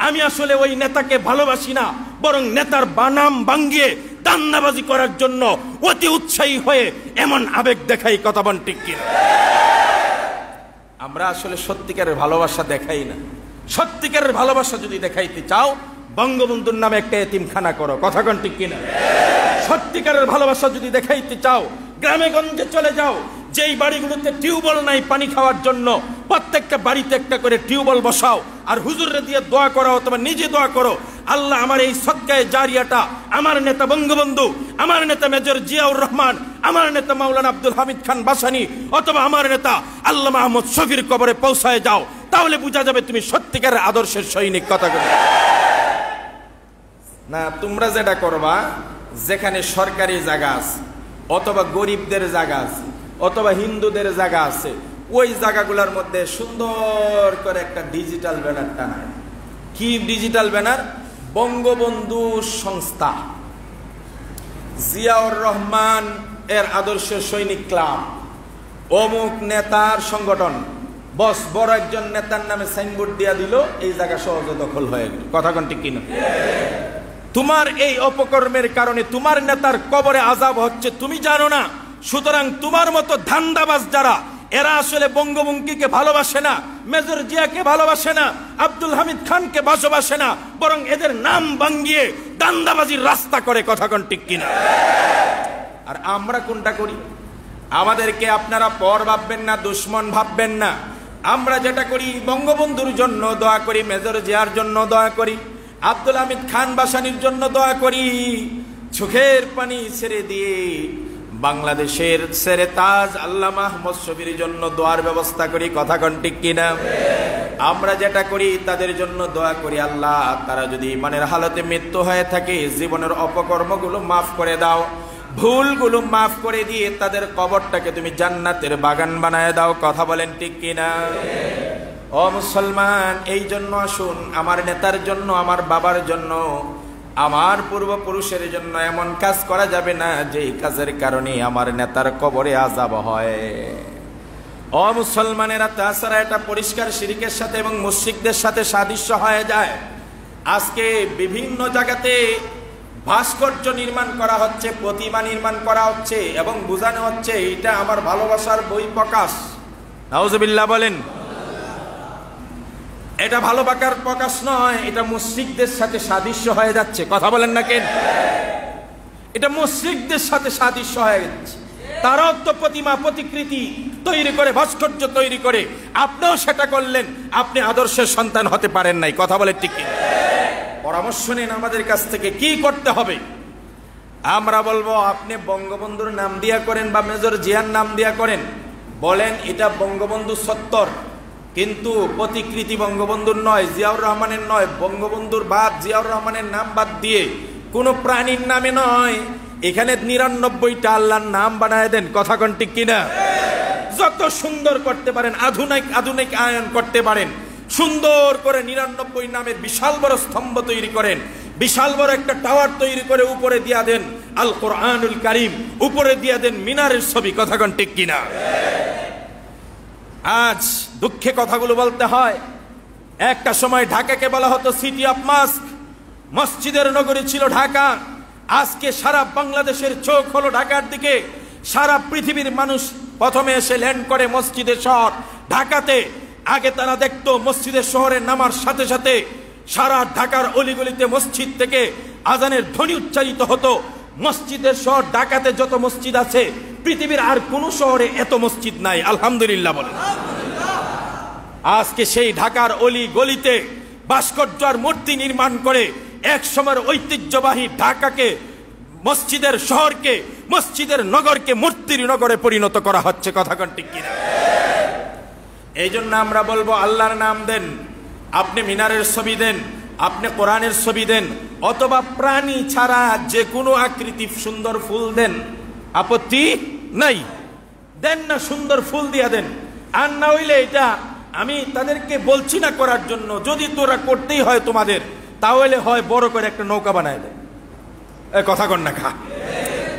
আমি আসলে ওই নেতাকে ভালোবাসি না, বরং নেতার বানাম ভাঙ্গিয়ে দান্দাবাজি করার জন্য অতি উৎসাহী হয়ে এমন আবেগ দেখাই। কথা বল ঠিক কিনা? আমরা আসলে সত্যিকারের ভালোবাসা দেখাই না। সত্যিকারের ভালোবাসা যদি দেখাইতে চাও, বঙ্গবন্ধুর নামে একটা এতিমখানা করো। কথা কোন ঠিক কিনা? সত্যিকারের ভালোবাসা যদি দেখাইতে চাও, গ্রামে গঞ্জে চলে যাও, যেই বাড়িগুলোতে টিউবওয়েল নাই পানি খাওয়ার জন্য, প্রত্যেকটা বাড়িতে একটা করে টিউবওয়েল বসাও আর হুজুররে দিয়ে দোয়া করো অথবা নিজে দোয়া করো, আল্লাহ আমার এই সদকায়ে জারিয়াটা আমার নেতা বঙ্গবন্ধু, আমার নেতা মেজর জিয়াউর রহমান, আমার নেতা মাওলানা আব্দুল হামিদ খান বাসানী অথবা আমার নেতা আল্লামা আহমদ শফির কবরে পৌঁছায় যাও, তাহলে বোঝা যাবে তুমি সত্যিকারের আদর্শের সৈনিক। কথা না, তোমরা যেটা করবা, যেখানে সরকারি জায়গা আছে অথবা গরিবদের জায়গা আছে অথবা হিন্দুদের জায়গা আছে, ওই জায়গাগুলোর মধ্যে সুন্দর করে একটা ডিজিটাল ব্যানার টানায়। কি ডিজিটাল ব্যানার? বঙ্গবন্ধু সংস্থা, জিয়াউর রহমান এর আদর্শের সৈনিক ক্লাব, অমুক নেতার সংগঠন, বস বড় একজন নেতার নামে সাইনবোর্ড দিয়া দিল, এই জায়গা সহজে দখল হয়ে গেল। কথা কোন ঠিক কিনা? তোমার এই অপকর্মের কারণে তোমার নেতার কবরে আযাব হচ্ছে, তুমি জানো না। সুতরাং তোমার মতো ধান্দাবাজ যারা, এরা আসলে বঙ্গবন্ধুকে ভালোবাসে না, মেজর জিয়াকে ভালোবাসে না, আব্দুল হামিদ খানকে ভালোবাসে না, বরং এদের নাম ভাঙ্গিয়ে দান্দাবাজির রাস্তা করে। কথা কোন ঠিক কিনা? আর আমরা কোনটা করি? আমাদেরকে আপনারা পর ভাববেন না, দুশ্মন ভাববেন না। আমরা যেটা করি, বঙ্গবন্ধুর জন্য দোয়া করি, মেজর জিয়ার জন্য দোয়া করি, আব্দুল হামিদ খান বাসানীর জন্য দোয়া করি, চোখের পানি ছেড়ে দিয়ে বাংলাদেশের সেরে তাজ আল্লামা আহমদ শফির জন্য দোয়ার ব্যবস্থা করি। কথা কোন ঠিক কিনা? আমরা যেটা করি, তাদের জন্য দোয়া করি, আল্লাহ তারা যদি ইমানের হালতে মৃত্যু হয়ে থাকে, জীবনের অপকর্মগুলো মাফ করে দাও, ভুলগুলো মাফ করে দিয়ে তাদের কবরটাকে তুমি জান্নাতের বাগান বানায় দাও। কথা বলেন ঠিক কিনা? ও মুসলমান, এই জন্য আসুন আমার নেতার জন্য, আমার বাবার জন্য আমার পূর্বপুরুষের জন্য এমন কাজ করা যাবে না যে কাজের কারণে আমার নেতার কবরে আযাব হয়। ও মুসলমানেরা, তাছাড়া এটা পরিষ্কার শিরকের সাথে এবং মুশরিকদের সাথে সাদৃশ্য হয়ে যায়। আজকে বিভিন্ন জায়গাতে ভাস্কর্য নির্মাণ করা হচ্ছে, প্রতিমা নির্মাণ করা হচ্ছে এবং বোঝানো হচ্ছে এটা আমার ভালোবাসার বই প্রকাশ। নাউজুবিল্লাহ বলেন। এটা ভালোবাসার প্রকাশ নয়, এটা মুশরিকদের সাথে সাদৃশ্য হয়ে যাচ্ছে। কথা বলেন না কেন? এটা মুশরিকদের সাথে সাদৃশ্য হয়ে যাচ্ছে। তারাও তো প্রতিমা প্রতিকৃতি তৈরি করে, ভাস্কর্য তৈরি করে, আপনিও সেটা করলেন, আপনি আদর্শের সন্তান হতে পারেন নাই। কথা বলে ঠিক কি? পরামর্শ নিন আমাদের কাছ থেকে কি করতে হবে। আমরা বলবো আপনি বঙ্গবন্ধুর নাম দিয়া করেন বা মেজর জিয়ার নাম দিয়া করেন, বলেন এটা বঙ্গবন্ধু ৭০, কিন্তু প্রতিকৃতি বঙ্গবন্ধুর নয়, জিয়াউর রহমানের নয়, বঙ্গবন্ধুর বাদ জিয়াউর রহমানের নাম বাদ দিয়ে কোনো প্রাণীর নামে নয়, এখানে ৯৯টা আল্লাহর নাম বানায় দেন। কথা কোন ঠিক কিনা? যত সুন্দর করতে পারেন, আধুনিক আয়ন করতে পারেন, সুন্দর করে ৯৯ নামের বিশাল বড় স্তম্ভ তৈরি করেন, বিশাল বড় একটা টাওয়ার তৈরি করে উপরে দিয়া দেন আল কোরআনুল কারীম, উপরে দিয়া দেন মিনারের ছবি। কথা কোন ঠিক কিনা? আজ দুঃখে কথাগুলো বলতে হয়। একটা সময় ঢাকাকে বলা হতো সিটি অফ মস্ক, মসজিদের নগরী ছিল ঢাকা। আজকে সারা বাংলাদেশের চোখ হলো ঢাকার দিকে। সারা পৃথিবীর মানুষ প্রথমে এসে ল্যান্ড করে মসজিদের শহর ঢাকাতে। আগে তারা দেখতো মসজিদের শহরে নামার সাথে সাথে সারা ঢাকার অলিগলিতে মসজিদ থেকে আজানের ধ্বনি উচ্চারিত হতো। মসজিদের শহর ঢাকাতে যত মসজিদ আছে পৃথিবীর আর কোন শহরে এত মসজিদ নাই। আলহামদুলিল্লাহ বলেন। আজকে সেই ঢাকার অলি গলিতে ভাস্কর্য আর মূর্তি নির্মাণ করে এক সময়ের ঐতিহ্যবাহী ঢাকাকে, মসজিদের শহরকে, মসজিদের নগরকে মূর্তির নগরে পরিণত করা হচ্ছে। কথা কোন ঠিক কিনা? এই জন্য আমরা বলবো আল্লাহর নাম দেন, আপনি মিনারের ছবি দেন, আপনি কোরআনের ছবি দেন, অথবা প্রাণী ছাড়া যে কোনো আকৃতি সুন্দর ফুল দেন, আপত্তি নাই। দেন না, সুন্দর ফুল দিয়া দেন। আর না হইলে এটা আমি তাদেরকে বলছি না করার জন্য, যদি তোরা করতেই হয় তোমাদের, তাহলে হয় বড় করে একটা নৌকা বানায় দেন। কথা কন না খা,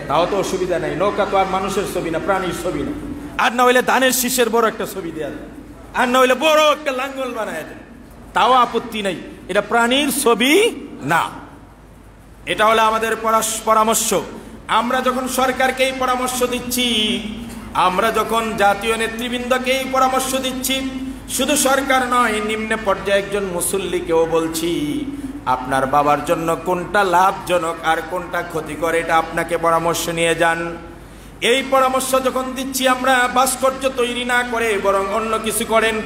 তাও তো অসুবিধা নাই। নৌকা তো আর মানুষের ছবি না, প্রাণীর ছবি না। আর না হইলে ধানের শীষের বড় একটা ছবি দেয়া দেন, আর না হইলে বড় একটা লাঙ্গল বানায় দেন, তাও আপত্তি নাই। এটা প্রাণীর ছবি না। এটা হলো আমাদের পরামর্শ। আমরা যখন সরকারকে এই পরামর্শ দিচ্ছি, আমরা যখন জাতীয় নেতৃবৃন্দকে এই পরামর্শ দিচ্ছি, শুধু সরকার নয়, নিম্ন পর্যায়ে একজন মুসল্লিকেও বলছি, আপনার বাবার জন্য কোনটা লাভজনক আর কোনটা ক্ষতিকর এটা আপনাকে পরামর্শ নিয়ে যান। এই পরামর্শ যখন দিচ্ছি আমরা, ভাস্কর্য তৈরি না করে বরং অন্য কিছু করেন,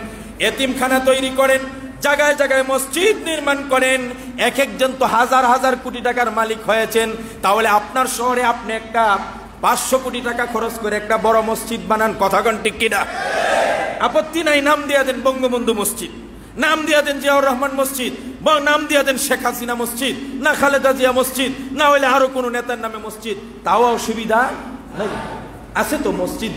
এতিমখানা তৈরি করেন, জায়গায় জায়গায় মসজিদ নির্মাণ করেন। এক একজন তো হাজার হাজার কোটি টাকার মালিক হয়েছেন, তাহলে আপনার শহরে আপনি একটা 500 কোটি টাকা খরচ করে একটা বড় মসজিদ বানান। কথা কোন ঠিক কিনা? আপত্তি নাই। নাম দিয়া দেন বঙ্গবন্ধু মসজিদ, নাম দিয়া দেন জিয়াউর রহমান মসজিদ, বা নাম দিয়া দেন শেখ হাসিনা মসজিদ, না খালেদা জিয়া মসজিদ, না হইলে আরো কোনো নেতার নামে মসজিদ, তাও অসুবিধা নাই। আছে তো মসজিদ,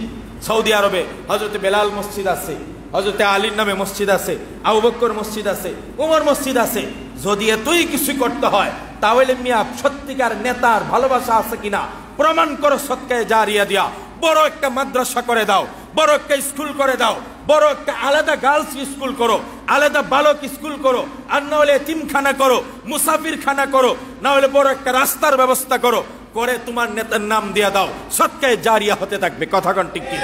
সৌদি আরবে হযরতে বেলাল মসজিদ আছে, হযরতে আলীর নামে মসজিদ আছে, আবু বকর মসজিদ আছে, ওমর মসজিদ আছে। যদি এতই কিছু করতে হয়, তাহলে মিয়া সত্যিকার নেতার ভালোবাসা আছে কিনা প্রমাণ করো সদকায়ে জারিয়া দিয়া। বড় একটা মাদ্রাসা করে দাও, বড় একটা স্কুল করে দাও, বড় একটা আলাদা গার্লস স্কুল করো, আলাদা বালক স্কুল করো, আর না হলে এতিমখানা করো, মুসাফির খানা করো, না হলে বড় একটা রাস্তার ব্যবস্থা করো, করে তোমার নেতার নাম দিয়া দাও, সদকায়ে জারিয়া হতে থাকবে। কথা কোন ঠিক কি?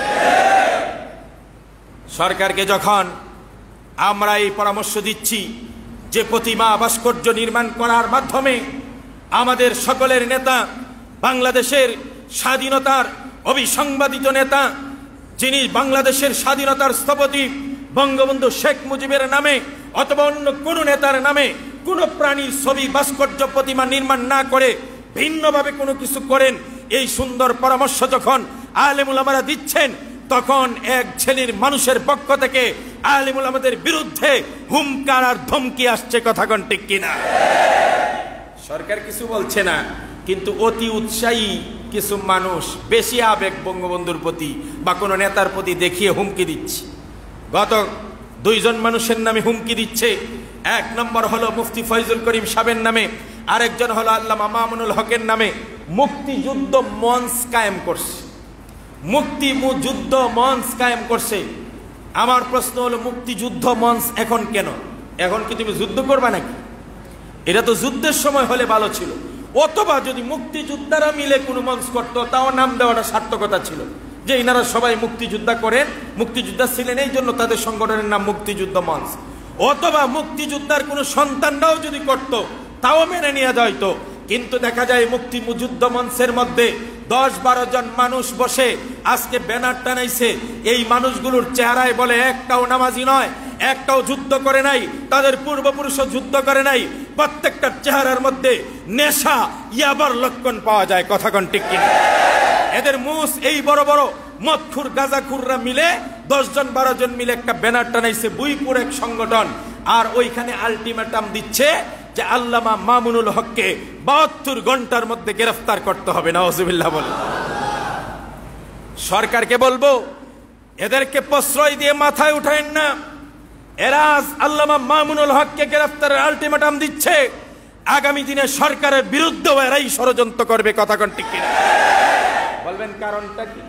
সরকারকে যখন আমরা এই পরামর্শ দিচ্ছি যে প্রতিমা ভাস্কর্য নির্মাণ করার মাধ্যমে আমাদের সকলের নেতা, বাংলাদেশের স্বাধীনতার অবিসংবাদিত নেতা, যিনি বাংলাদেশের স্বাধীনতার স্থপতি বঙ্গবন্ধু শেখ মুজিবের নামে অথবা অন্য কোন নেতার নামে কোন প্রাণীর ছবি ভাস্কর্য প্রতিমা নির্মাণ না করে ভিন্নভাবে কোনো কিছু করেন, এই সুন্দর পরামর্শ যখন আলেম উলামারা দিচ্ছেন, তখন এক শ্রেণীর মানুষের পক্ষ থেকে আলেম উলামাদের বিরুদ্ধে হুমকার আর ধমকি আসছে। কথা কোন ঠিক কিনা? সরকার কিছু বলছে না, কিন্তু অতি উৎসাহী কিছু মানুষ বেশি আবেগ বঙ্গবন্ধুর প্রতি বা কোনো নেতার প্রতি দেখিয়ে হুমকি দিচ্ছে। গত 2 জন মানুষের নামে হুমকি দিচ্ছে। 1 নম্বর হলো মুফতি ফয়জুল করিম সাহেবের নামে আরেকজন হলো আল্লামা মামুনুল হকের নামে মুক্তিযুদ্ধ মঞ্চ কায়েম করছে, মুক্তিযুদ্ধ মঞ্চ কায়েম করছে। আমার প্রশ্ন হলো, মুক্তিযুদ্ধ মঞ্চ এখন কেন? এখন কি তুমি যুদ্ধ করবা নাকি? এটা তো যুদ্ধের সময় হলে ভালো ছিল, অথবা যদি মুক্তিযোদ্ধারা মিলে কোনো মঞ্চ করতো তাও নাম দেওয়াটা সার্থকতা ছিল, যে ইনারা সবাই মুক্তিযোদ্ধা করেন, মুক্তিযোদ্ধা ছিলেন, এই জন্য তাদের সংগঠনের নাম মুক্তিযুদ্ধ মঞ্চ। অথবা মুক্তিযোদ্ধার কোনো সন্তানরাও যদি করতো তাও মেনে নেওয়া যাইতো। কিন্তু দেখা যায় মুক্তিযুদ্ধ মঞ্চের মধ্যে 10-12 জন মানুষ বসে আজকে ব্যানার টানাইছে। এই মানুষগুলোর চেহারায় বলে একটাও নামাজি নয়, একটাও যুদ্ধ করে নাই, তাদের পূর্বপুরুষও যুদ্ধ করে নাই। প্রত্যেকটা চেহারার মধ্যে নেশা, ইয়াবার লক্ষণ পাওয়া যায়। কথা কোন ঠিক কিনা? এদের মুস এই বড় বড় মদখুর গাঁজাখুররা মিলে 10-12 জন মিলে একটা ব্যানার টানাইছে, বুইপুর এক সংগঠন। আর ওইখানে আলটিমেটাম দিচ্ছে যে আল্লামা মামুনুল হককে 72 ঘন্টার মধ্যে গ্রেফতার করতে হবে। নাউজুবিল্লাহ বলে। সরকারকে বলবো, এদেরকে প্রশ্রয় দিয়ে মাথায় উঠায়েন না। এরা আল্লামা মামুনুল হককে গ্রেফতারের আলটিমেটাম দিচ্ছে, আগামী দিনে সরকারের বিরুদ্ধেও এরাই ষড়যন্ত্র করবে। কথা কোন ঠিক কিনা? বলবেন কারণটা কি?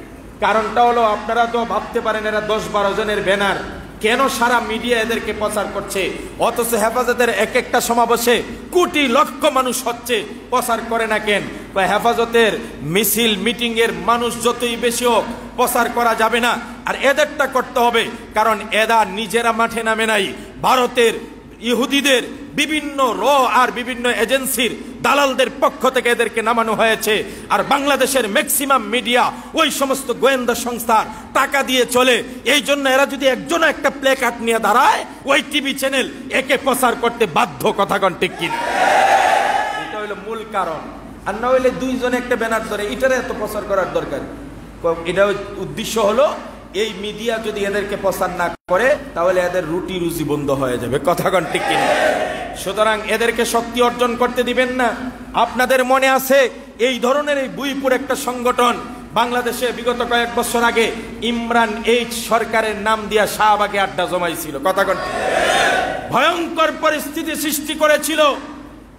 কারণটা হলো, আপনারা তো ভাবতে পারেন এরা 10-12 জনের ব্যানার, কেন সারা মিডিয়া এদেরকে প্রচার করছে, অথচ হেফাজতের এক একটা সমাবেশে কোটি লক্ষ মানুষ হচ্ছে, প্রচার করে না কেন? বা হেফাজতের মিছিল মিটিং এর মানুষ যতই বেশি হোক প্রচার করা যাবে না, আর এদেরটা করতে হবে। কারণ এরা নিজেরা মাঠে নামে নাই, ভারতের ইহুদিদের বিভিন্ন আর বিভিন্ন এজেন্সির দালালদের পক্ষ থেকে এদেরকে নামানো হয়েছে। আর বাংলাদেশের ম্যাক্সিমাম মিডিয়া ওই সমস্ত গোয়েন্দা সংস্থার টাকা দিয়ে চলে। এই জন্য এরা যদি একজন একটা প্লে কার্ড নিয়ে দাঁড়ায়, ওই টিভি চ্যানেল একে প্রচার করতে বাধ্য। কথা কোন ঠিক কিনা? এটা হলো মূল কারণ। আর না হইলে 2 জনে একটা ব্যানার ধরে, এটারে এত প্রচার করার দরকার? এটা উদ্দেশ্য হলো, এই মিডিয়া যদি এদেরকে প্রচার না করে তাহলে এদের রুটি রুজি বন্ধ হয়ে যাবে। কথা কোন ঠিক কিনা? সুতরাং এদেরকে শক্তি অর্জন করতে দিবেন না। আপনাদের মনে আছে এই ধরনের এই বুইপুর একটা সংগঠন বাংলাদেশে বিগত কয়েক বছর আগে ইমরান এইচ সরকারের নাম দিয়া শাহবাগে আড্ডা জমাইছিল। কথা কোন? ভয়ঙ্কর পরিস্থিতি সৃষ্টি করেছিল।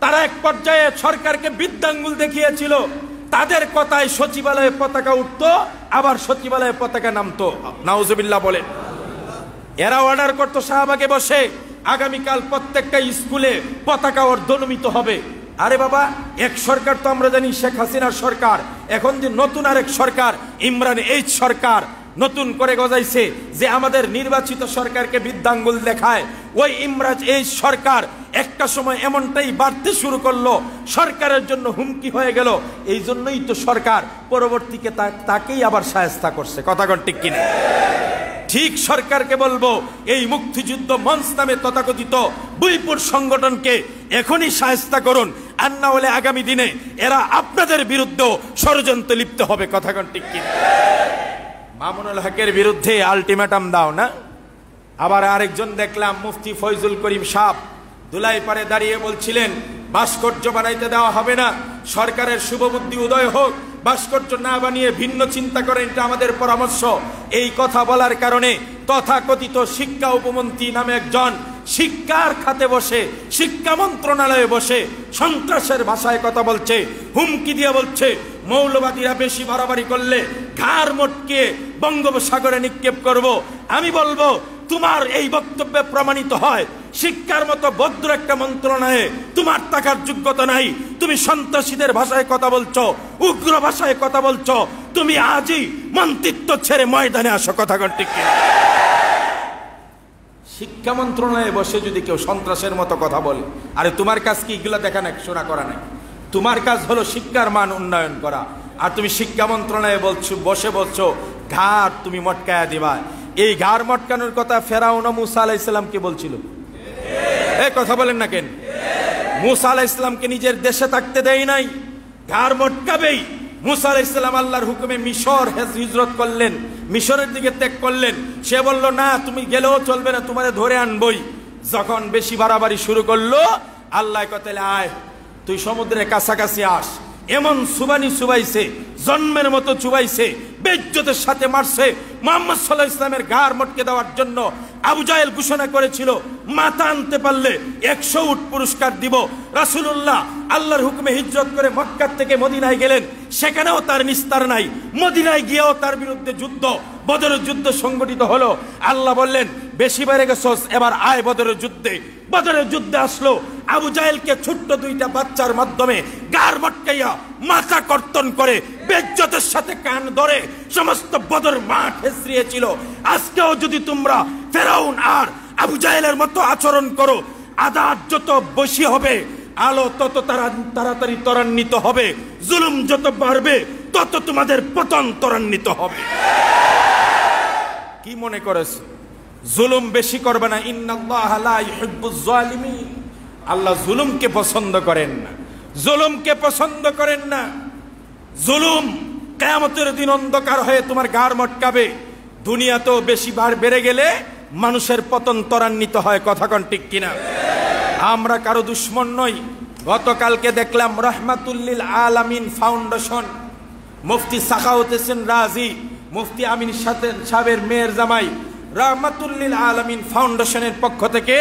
তারা এক পর্যায়ে সরকারকে বৃদ্ধাঙ্গুল দেখিয়েছিল। তাদের কথায় সচিবালয়ে পতাকা উঠতো, আবার সচিবালয়ে পতাকা নামতো। নাউজুবিল্লাহ বলে। এরা অর্ডার করতো শাহবাগে বসে, আগামীকাল প্রত্যেকটা স্কুলে পতাকা অর্ধনমিত হবে। আরে বাবা, এক সরকার তো আমরা জানি শেখ হাসিনার সরকার, এখন যে নতুন আরেক সরকার ইমরান এইচ সরকার নতুন করে গজাইছে, যে আমাদের নির্বাচিত সরকারকে বৃদ্ধাঙ্গুল দেখায়। ওই ইমরান এইচ সরকার একটা সময় এমনটাই বাড়তে শুরু করলো, সরকারের জন্য হুমকি হয়ে গেল। এই জন্যই তো সরকার পরবর্তীকে তাকেই আবার শায়েস্তা করছে। কথা কোন ঠিক কিনা? ঠিক সরকারকে বলবো, এই মুক্তিযুদ্ধ মঞ্চ নামে তথাকথিত বুইপুর সংগঠনকে এখনই শায়েস্তা করুন, আর না হলে আগামী দিনে এরা আপনাদের বিরুদ্ধে ষড়যন্ত্র লিপ্ত হবে। কথা কোন ঠিক কিনা? মামুনুল হকের বিরুদ্ধে আলটিমেটাম দাও না। আবার আরেকজন দেখলাম, মুফতি ফয়জুল করিম সাহেব ধুলাইপাড়ে দাঁড়িয়ে বলছিলেন ভাস্কর্য বানাইতে দেওয়া হবে না, সরকারের শুভবুদ্ধি উদয় হোক, ভাস্কর্য না বানিয়ে ভিন্ন চিন্তা করেন, এটা আমাদের পরামর্শ। এই কথা বলার কারণে তথাকথিত শিক্ষা উপমন্ত্রী নামে একজন শিক্ষার খাতে বসে, শিক্ষা মন্ত্রণালয়ে বসে সন্ত্রাসের ভাষায় কথা বলছে, হুমকি দিয়ে বলছে মৌলবাদীরা বেশি বাড়াবাড়ি করলে ঘাড় মটকে বঙ্গোপসাগরে নিক্ষেপ করব। আমি বলবো, তোমার এই বক্তব্যে প্রমাণিত হয় শিক্ষার মতো ভদ্র একটা মন্ত্রণালয়ে তোমার থাকার যোগ্যতা নাই। তুমি সন্ত্রাসীদের ভাষায় কথা বলছো, উগ্র ভাষায় কথা বলছো। তুমি আজই মন্ত্রিত্ব ছেড়ে ময়দানে আসো। কথা কোন ঠিক কিনা? শিক্ষা মন্ত্রণালয়ে বসে যদি কেউ সন্ত্রাসের মতো কথা বলে, আরে তোমার কাজ কি এগুলো দেখা না, শোনা করা নাই? তোমার কাজ হলো শিক্ষার মান উন্নয়ন করা। আর তুমি শিক্ষা মন্ত্রণালয়ে বসে বলছো ঘাড় তুমি মটকায়া দিবা। এই ঘাড় মটকানোর কথা ফেরাউন মুসা আলাইহিস সালামকে বলছিল। এই কথা বলেন না কেন? মুসা আলাইহিস সালামকে নিজের দেশে থাকতে দেয় নাই, ঘাড় মটকাবেই। মুসা আলাইহিস সালাম আল্লাহর হুকুমে মিশর হিজরত করলেন, মিশরের দিকে ত্যাগ করলেন। সে বলল না, তুমি গেলেও চলবে না, তোমারে ধরে আনবই। যখন বেশি বাড়াবাড়ি শুরু করলো, আল্লাহ কতেলে আয় তুই সমুদ্রের কাছাকাছি আস। এমন সুবানি চুবাইছে, জন্মের মতো চুবাইছে, বেইজ্জতের সাথে মারছে। মুহাম্মদ সাল্লাল্লাহু আলাইহি ওয়াসাল্লামের ঘাড় মটকে দেওয়ার জন্য আবু জাহেল ঘোষণা করেছিল, মাথা আনতে পারলে 100 উট পুরস্কার দিব। রাসূলুল্লাহ আল্লাহর হুকুমে হিজরত করে মক্কা থেকে মদিনায় গেলেন, সেখানেও তার নিস্তার নাই। মদিনায় গিয়েও তার বিরুদ্ধে যুদ্ধ, বদরের যুদ্ধ সংগঠিত হলো। আল্লাহ বললেন, বেশি বেড়ে গেছস, এবার আয় বদরের যুদ্ধে। বদরের যুদ্ধে আসলো, আবু জাহেলকে ছোট্ট 2টা বাচ্চার মাধ্যমে ঘাড় মটকাইয়া মাথা কর্তন করে বেইজ্জতের সাথে কান ধরে সমস্ত বদর মাঠ হেসরিয়েছিল। আজকেও যদি তোমরা ফেরাউন আর আবু জাহেলের মতো আচরণ করো, আযাব যত বেশি হবে, আলো তত তাড়াতাড়ি ত্বরান্বিত হবে, জুলুম যত বাড়বে তত তোমাদের পতন ত্বরান্বিত হবে। কি মনে করেছ জুলুম বেশি করবে না? ইন্নাল্লাহা লা ইউহিব্বুজ জালিমিন। আল্লাহ জুলুমকে পছন্দ করেন না, জুলুমকে পছন্দ করেন না। জুলুম কিয়ামতের দিন অন্ধকার হয়ে তোমার ঘাড় মটকাবে। দুনিয়াতেও বেশি বার বেড়ে গেলে মানুষের পতন ত্বরান্বিত হয়। কথা কোন ঠিক কিনা? আমরা কারো দুশ্মন নই। গতকালকে দেখলাম রাহমাতুল লিল আলামিন ফাউন্ডেশন, মুফতি সাখাওয়াত হোসেন রাজি, মুফতি আমিন সাহেবের মেয়ের জামাই, রাহমাতুল লিল আলামিন ফাউন্ডেশনের পক্ষ থেকে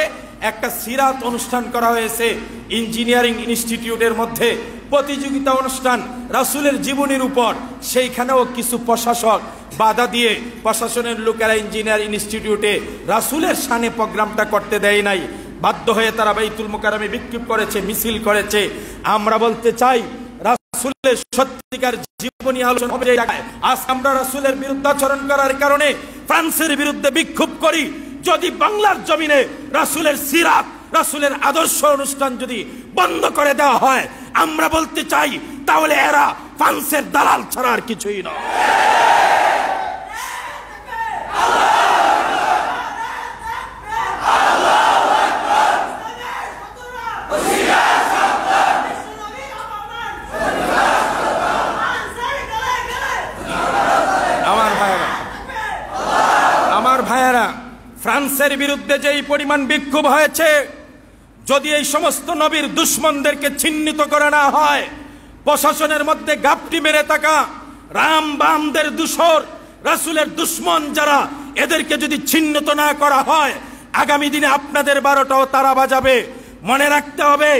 একটা সিরাত অনুষ্ঠান করা হয়েছে ইঞ্জিনিয়ারিং ইনস্টিটিউটের মধ্যে। প্রতিযোগিতা অনুষ্ঠান রাসূলের জীবনীর উপর। সেইখানেও কিছু প্রশাসক বাধা দিয়ে প্রশাসনের লোকেরা ইঞ্জিনিয়ার ইনস্টিটিউটে রাসূলের শানে প্রোগ্রামটা করতে দেয় নাই। বাধ্য হয়ে তারা বাইতুল মুকাররমে বিক্ষোভ করেছে, মিছিল করেছে। আমরা বলতে চাই, রাসূলের সত্যিকার জীবনী আলোচনা হবে এই জায়গায়। আজ আমরা রাসূলের বিরুদ্ধাচরণ করার কারণে ফ্রান্সের বিরুদ্ধে বিক্ষোভ করি। যদি বাংলার জমিনে রাসূলের সিরাত, রাসূলের আদর্শ অনুষ্ঠান যদি বন্ধ করে দেওয়া হয়, আমরা বলতে চাই তাহলে এরা ফ্রান্সের দালাল ছাড়া আর কিছুই নয়। আমার ভাইয়েরা, ফ্রান্সের বিরুদ্ধে যেই পরিমাণ বিক্ষোভ হয়েছে, যদি এই সমস্ত নবীর দুশ্মনদেরকে চিহ্নিত করে না হয়, প্রশাসনের মধ্যে গাপটি মেরে থাকা রাম বামদের দূষর, রাসূলের দুশ্মন যারা, এদেরকে যদি চিহ্নিত না করা হয়, আগামী দিনে আপনাদের 12টাও তারা বাজাবে। মনে রাখতে হবে,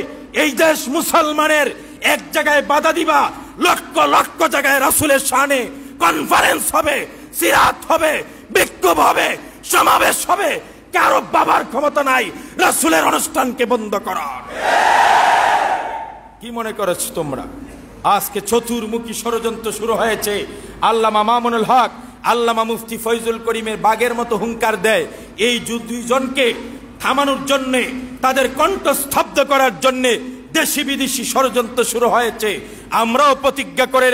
এই দেশ মুসলমানের। এক জায়গায় বাধা দিবা, লক্ষ লক্ষ জায়গায় রাসূলের শানে কনফারেন্স হবে, সিরাত হবে, বিক্ষোভ হবে, সমাবেশ হবে। কারো বাবার ক্ষমতা নাই রাসূলের অনুষ্ঠানকে বন্ধ করার। কি মনে করেছ তোমরা? আজকে চতুর্মুখী ষড়যন্ত্র শুরু হয়েছে। আল্লামা মামুনুল হক, আল্লামা মুফতি ফয়জুল করিমের বাঘের মতো হুঙ্কার দেয় এই দুইজনকে থামানোর জন্যে, তাদের কণ্ঠ স্তব্ধ করার জন্যে দেশি বিদেশি ষড়যন্ত্র শুরু হয়েছে। আমরাও প্রতিজ্ঞা করে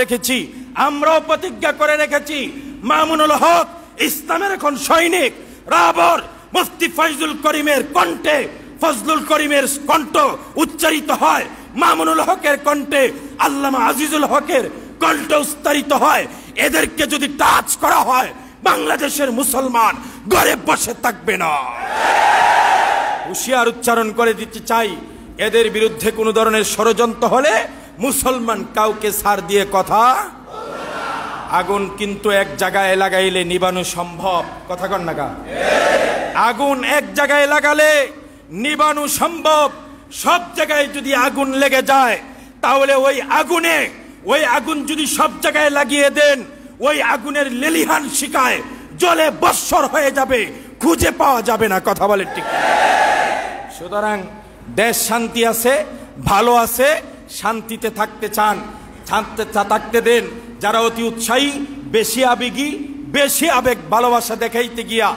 রেখেছি, মামুনুল হক ইসলামের এখন সৈনিক। রাবর মুফতি ফয়জুল করিমের কণ্ঠে, ফজলুল করিমের কণ্ঠ উচ্চারিত হয়, মামুনুল হকের কণ্ঠে আল্লামা আজিজুল হকের কণ্ঠ উচ্চারিত হয়। এদেরকে যদি টাচ করা হয়, বাংলাদেশের মুসলমান ঘরে বসে থাকবে না। হুঁশিয়ার উচ্চারণ করে দিতে চাই, এদের বিরুদ্ধে কোনো ধরনের ষড়যন্ত্র হলে মুসলমান কাউকে ছাড় দিয়ে কথা। আগুন কিন্তু এক জায়গায় লাগাইলে নিবানো সম্ভব। কথা কন না? আগুন এক জায়গায় লাগালে নিবানো সম্ভব। সব জায়গায় যদি আগুন লেগে যায়, তাহলে ওই আগুন যদি সব জায়গায় লাগিয়ে দেন, ওই আগুনের লেলিহান শিখায় জ্বলে বৎসর হয়ে যাবে, খুঁজে পাওয়া যাবে না। কথা বলে ঠিক? সুতরাং দেশ শান্তি আছে, ভালো আছে, শান্তিতে থাকতে চান, থাকতে দেন। যারা অতি উৎসাহী, বেশি আবেগী, বেশি আবেগ ভালোবাসা দেখাইতে গিয়া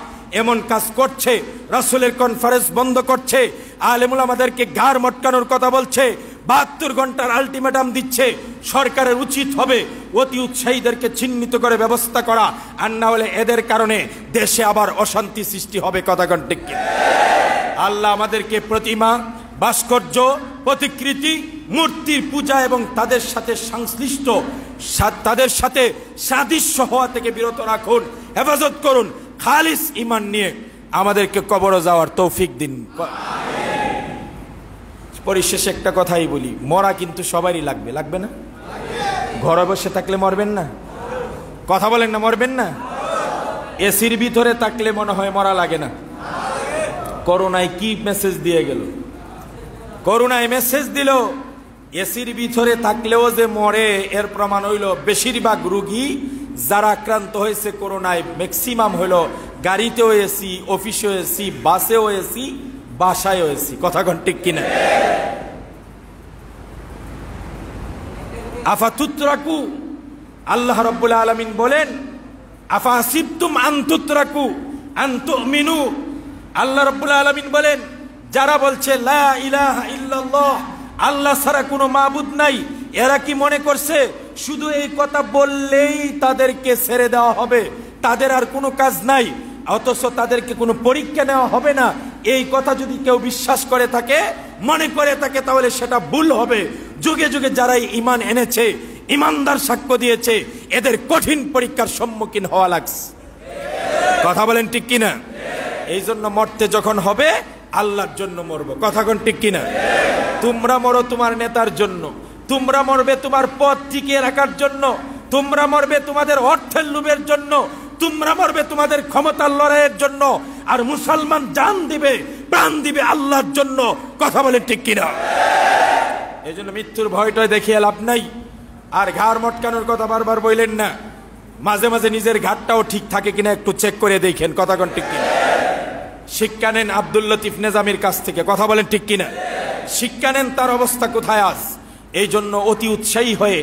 এমন কাজ করছে, রাসূলের কনফারেন্স বন্ধ করছে, আলেমুল আমাদেরকে ঘাড় মটকানোর কথা বলছে, 72 ঘন্টার আলটিমেটাম দিচ্ছে, সরকারের উচিত হবে অতি উৎসাহীদেরকে চিহ্নিত করে ব্যবস্থা করা। আর না হলে এদের কারণে দেশে আবার অশান্তি সৃষ্টি হবে। কথা কোন ঠিক? আল্লাহ আমাদেরকে প্রতিমা, ভাস্কর্য, প্রতিকৃতি, মূর্তির পূজা এবং তাদের সাথে সংশ্লিষ্ট, তাদের সাথে সাদৃশ্য হওয়া থেকে বিরত রাখুন, হেফাজত করুন। খালিস ঈমান নিয়ে আমাদেরকে কবরে যাওয়ার তৌফিক দিন। পরিশেষে একটা কথাই বলি, মরা কিন্তু সবারই লাগবে, লাগবে না? ঘরে বসে থাকলে মরবেন না। কথা বলেন না, মরবেন না? এসির ভিতরে থাকলে মনে হয় মরা লাগে না। করোনায় কি মেসেজ দিয়ে গেল? করোনায় মেসেজ দিল এসির ভিতরে থাকলেও যে মরে, এর প্রমাণ হইল বেশিরভাগ রোগী যারা আক্রান্ত হয়েছে করোনায় ম্যাক্সিমাম হইল গাড়িতেও এসি, অফিসেও এসি, বাসেও এসি, বাসায়ও এসি। কথা কোন ঠিক কিনা? আফাতুতরাকু, আল্লাহ রাব্বুল আলামিন বলেন আফাসিবতুম আন তুতরাকু আন তুমিনু। আল্লাহ রাব্বুল আলামিন বলেন যারা বলছে লা ইলাহা ইল্লাল্লাহ, আল্লাহ ছাড়া কোনো মাবুদ নাই, এরা কি মনে করছে শুধু এই কথা বললেই তাদেরকে ছেড়ে দেওয়া হবে, তাদের আর কোনো কাজ নাই, অথচ তাদেরকে কোনো পরীক্ষা নেওয়া হবে না? এই কথা যদি কেউ বিশ্বাস করে থাকে, মনে করে থাকে, তাহলে সেটা ভুল হবে। যুগে যুগে যারা ঈমান এনেছে, ঈমানদার সাক্ষ্য দিয়েছে, এদের কঠিন পরীক্ষার সম্মুখীন হওয়া লাগছে। কথা বলেন ঠিক কিনা? এই জন্য মরতে যখন হবে আল্লাহর জন্য মরবো। কথা কোন ঠিক কিনা? তোমরা মরো তোমার নেতার জন্য, তোমরা মরবে তোমার পদ টিকিয়ে রাখার জন্য, তোমরা মরবে তোমাদের অর্থের লোভের জন্য, তোমরা মরবে তোমাদের ক্ষমতার লড়াইয়ের জন্য, আর মুসলমান জান দিবে, প্রাণ দিবে আল্লাহর জন্য। কথা বলে ঠিক কিনা? এই জন্য মৃত্যুর ভয়টা দেখিয়ে লাভ নাই। আর ঘাড় মটকানোর কথা বারবার বললেন না, মাঝে মাঝে নিজের ঘাটটাও ঠিক থাকে কিনা একটু চেক করে দেখেন। কথা কোন ঠিক কিনা? শিক্ষা নেন আব্দুল লতিফ নেজামির কাছ থেকে। কথা বলেন ঠিক কিনা? শিক্ষা নেন তার অবস্থা কোথায় আজ। এই জন্য অতি উৎসাহী হয়ে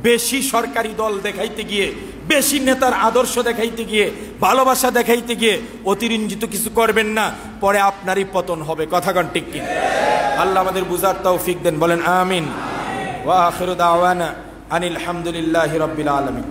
বেশি সরকারি দল দেখাইতে গিয়ে, বেশি নেতার আদর্শ দেখাইতে গিয়ে, ভালোবাসা দেখাইতে গিয়ে অতিরঞ্জিত কিছু করবেন না, পরে আপনারই পতন হবে। কথা কোন ঠিক কিনা? আল্লাহ আমাদের বুঝার তৌফিক দেন। বলেন আমিন। ওয়া আখিরু দাওয়ানা আনিল হামদুলিল্লাহি রাব্বিল আলামিন।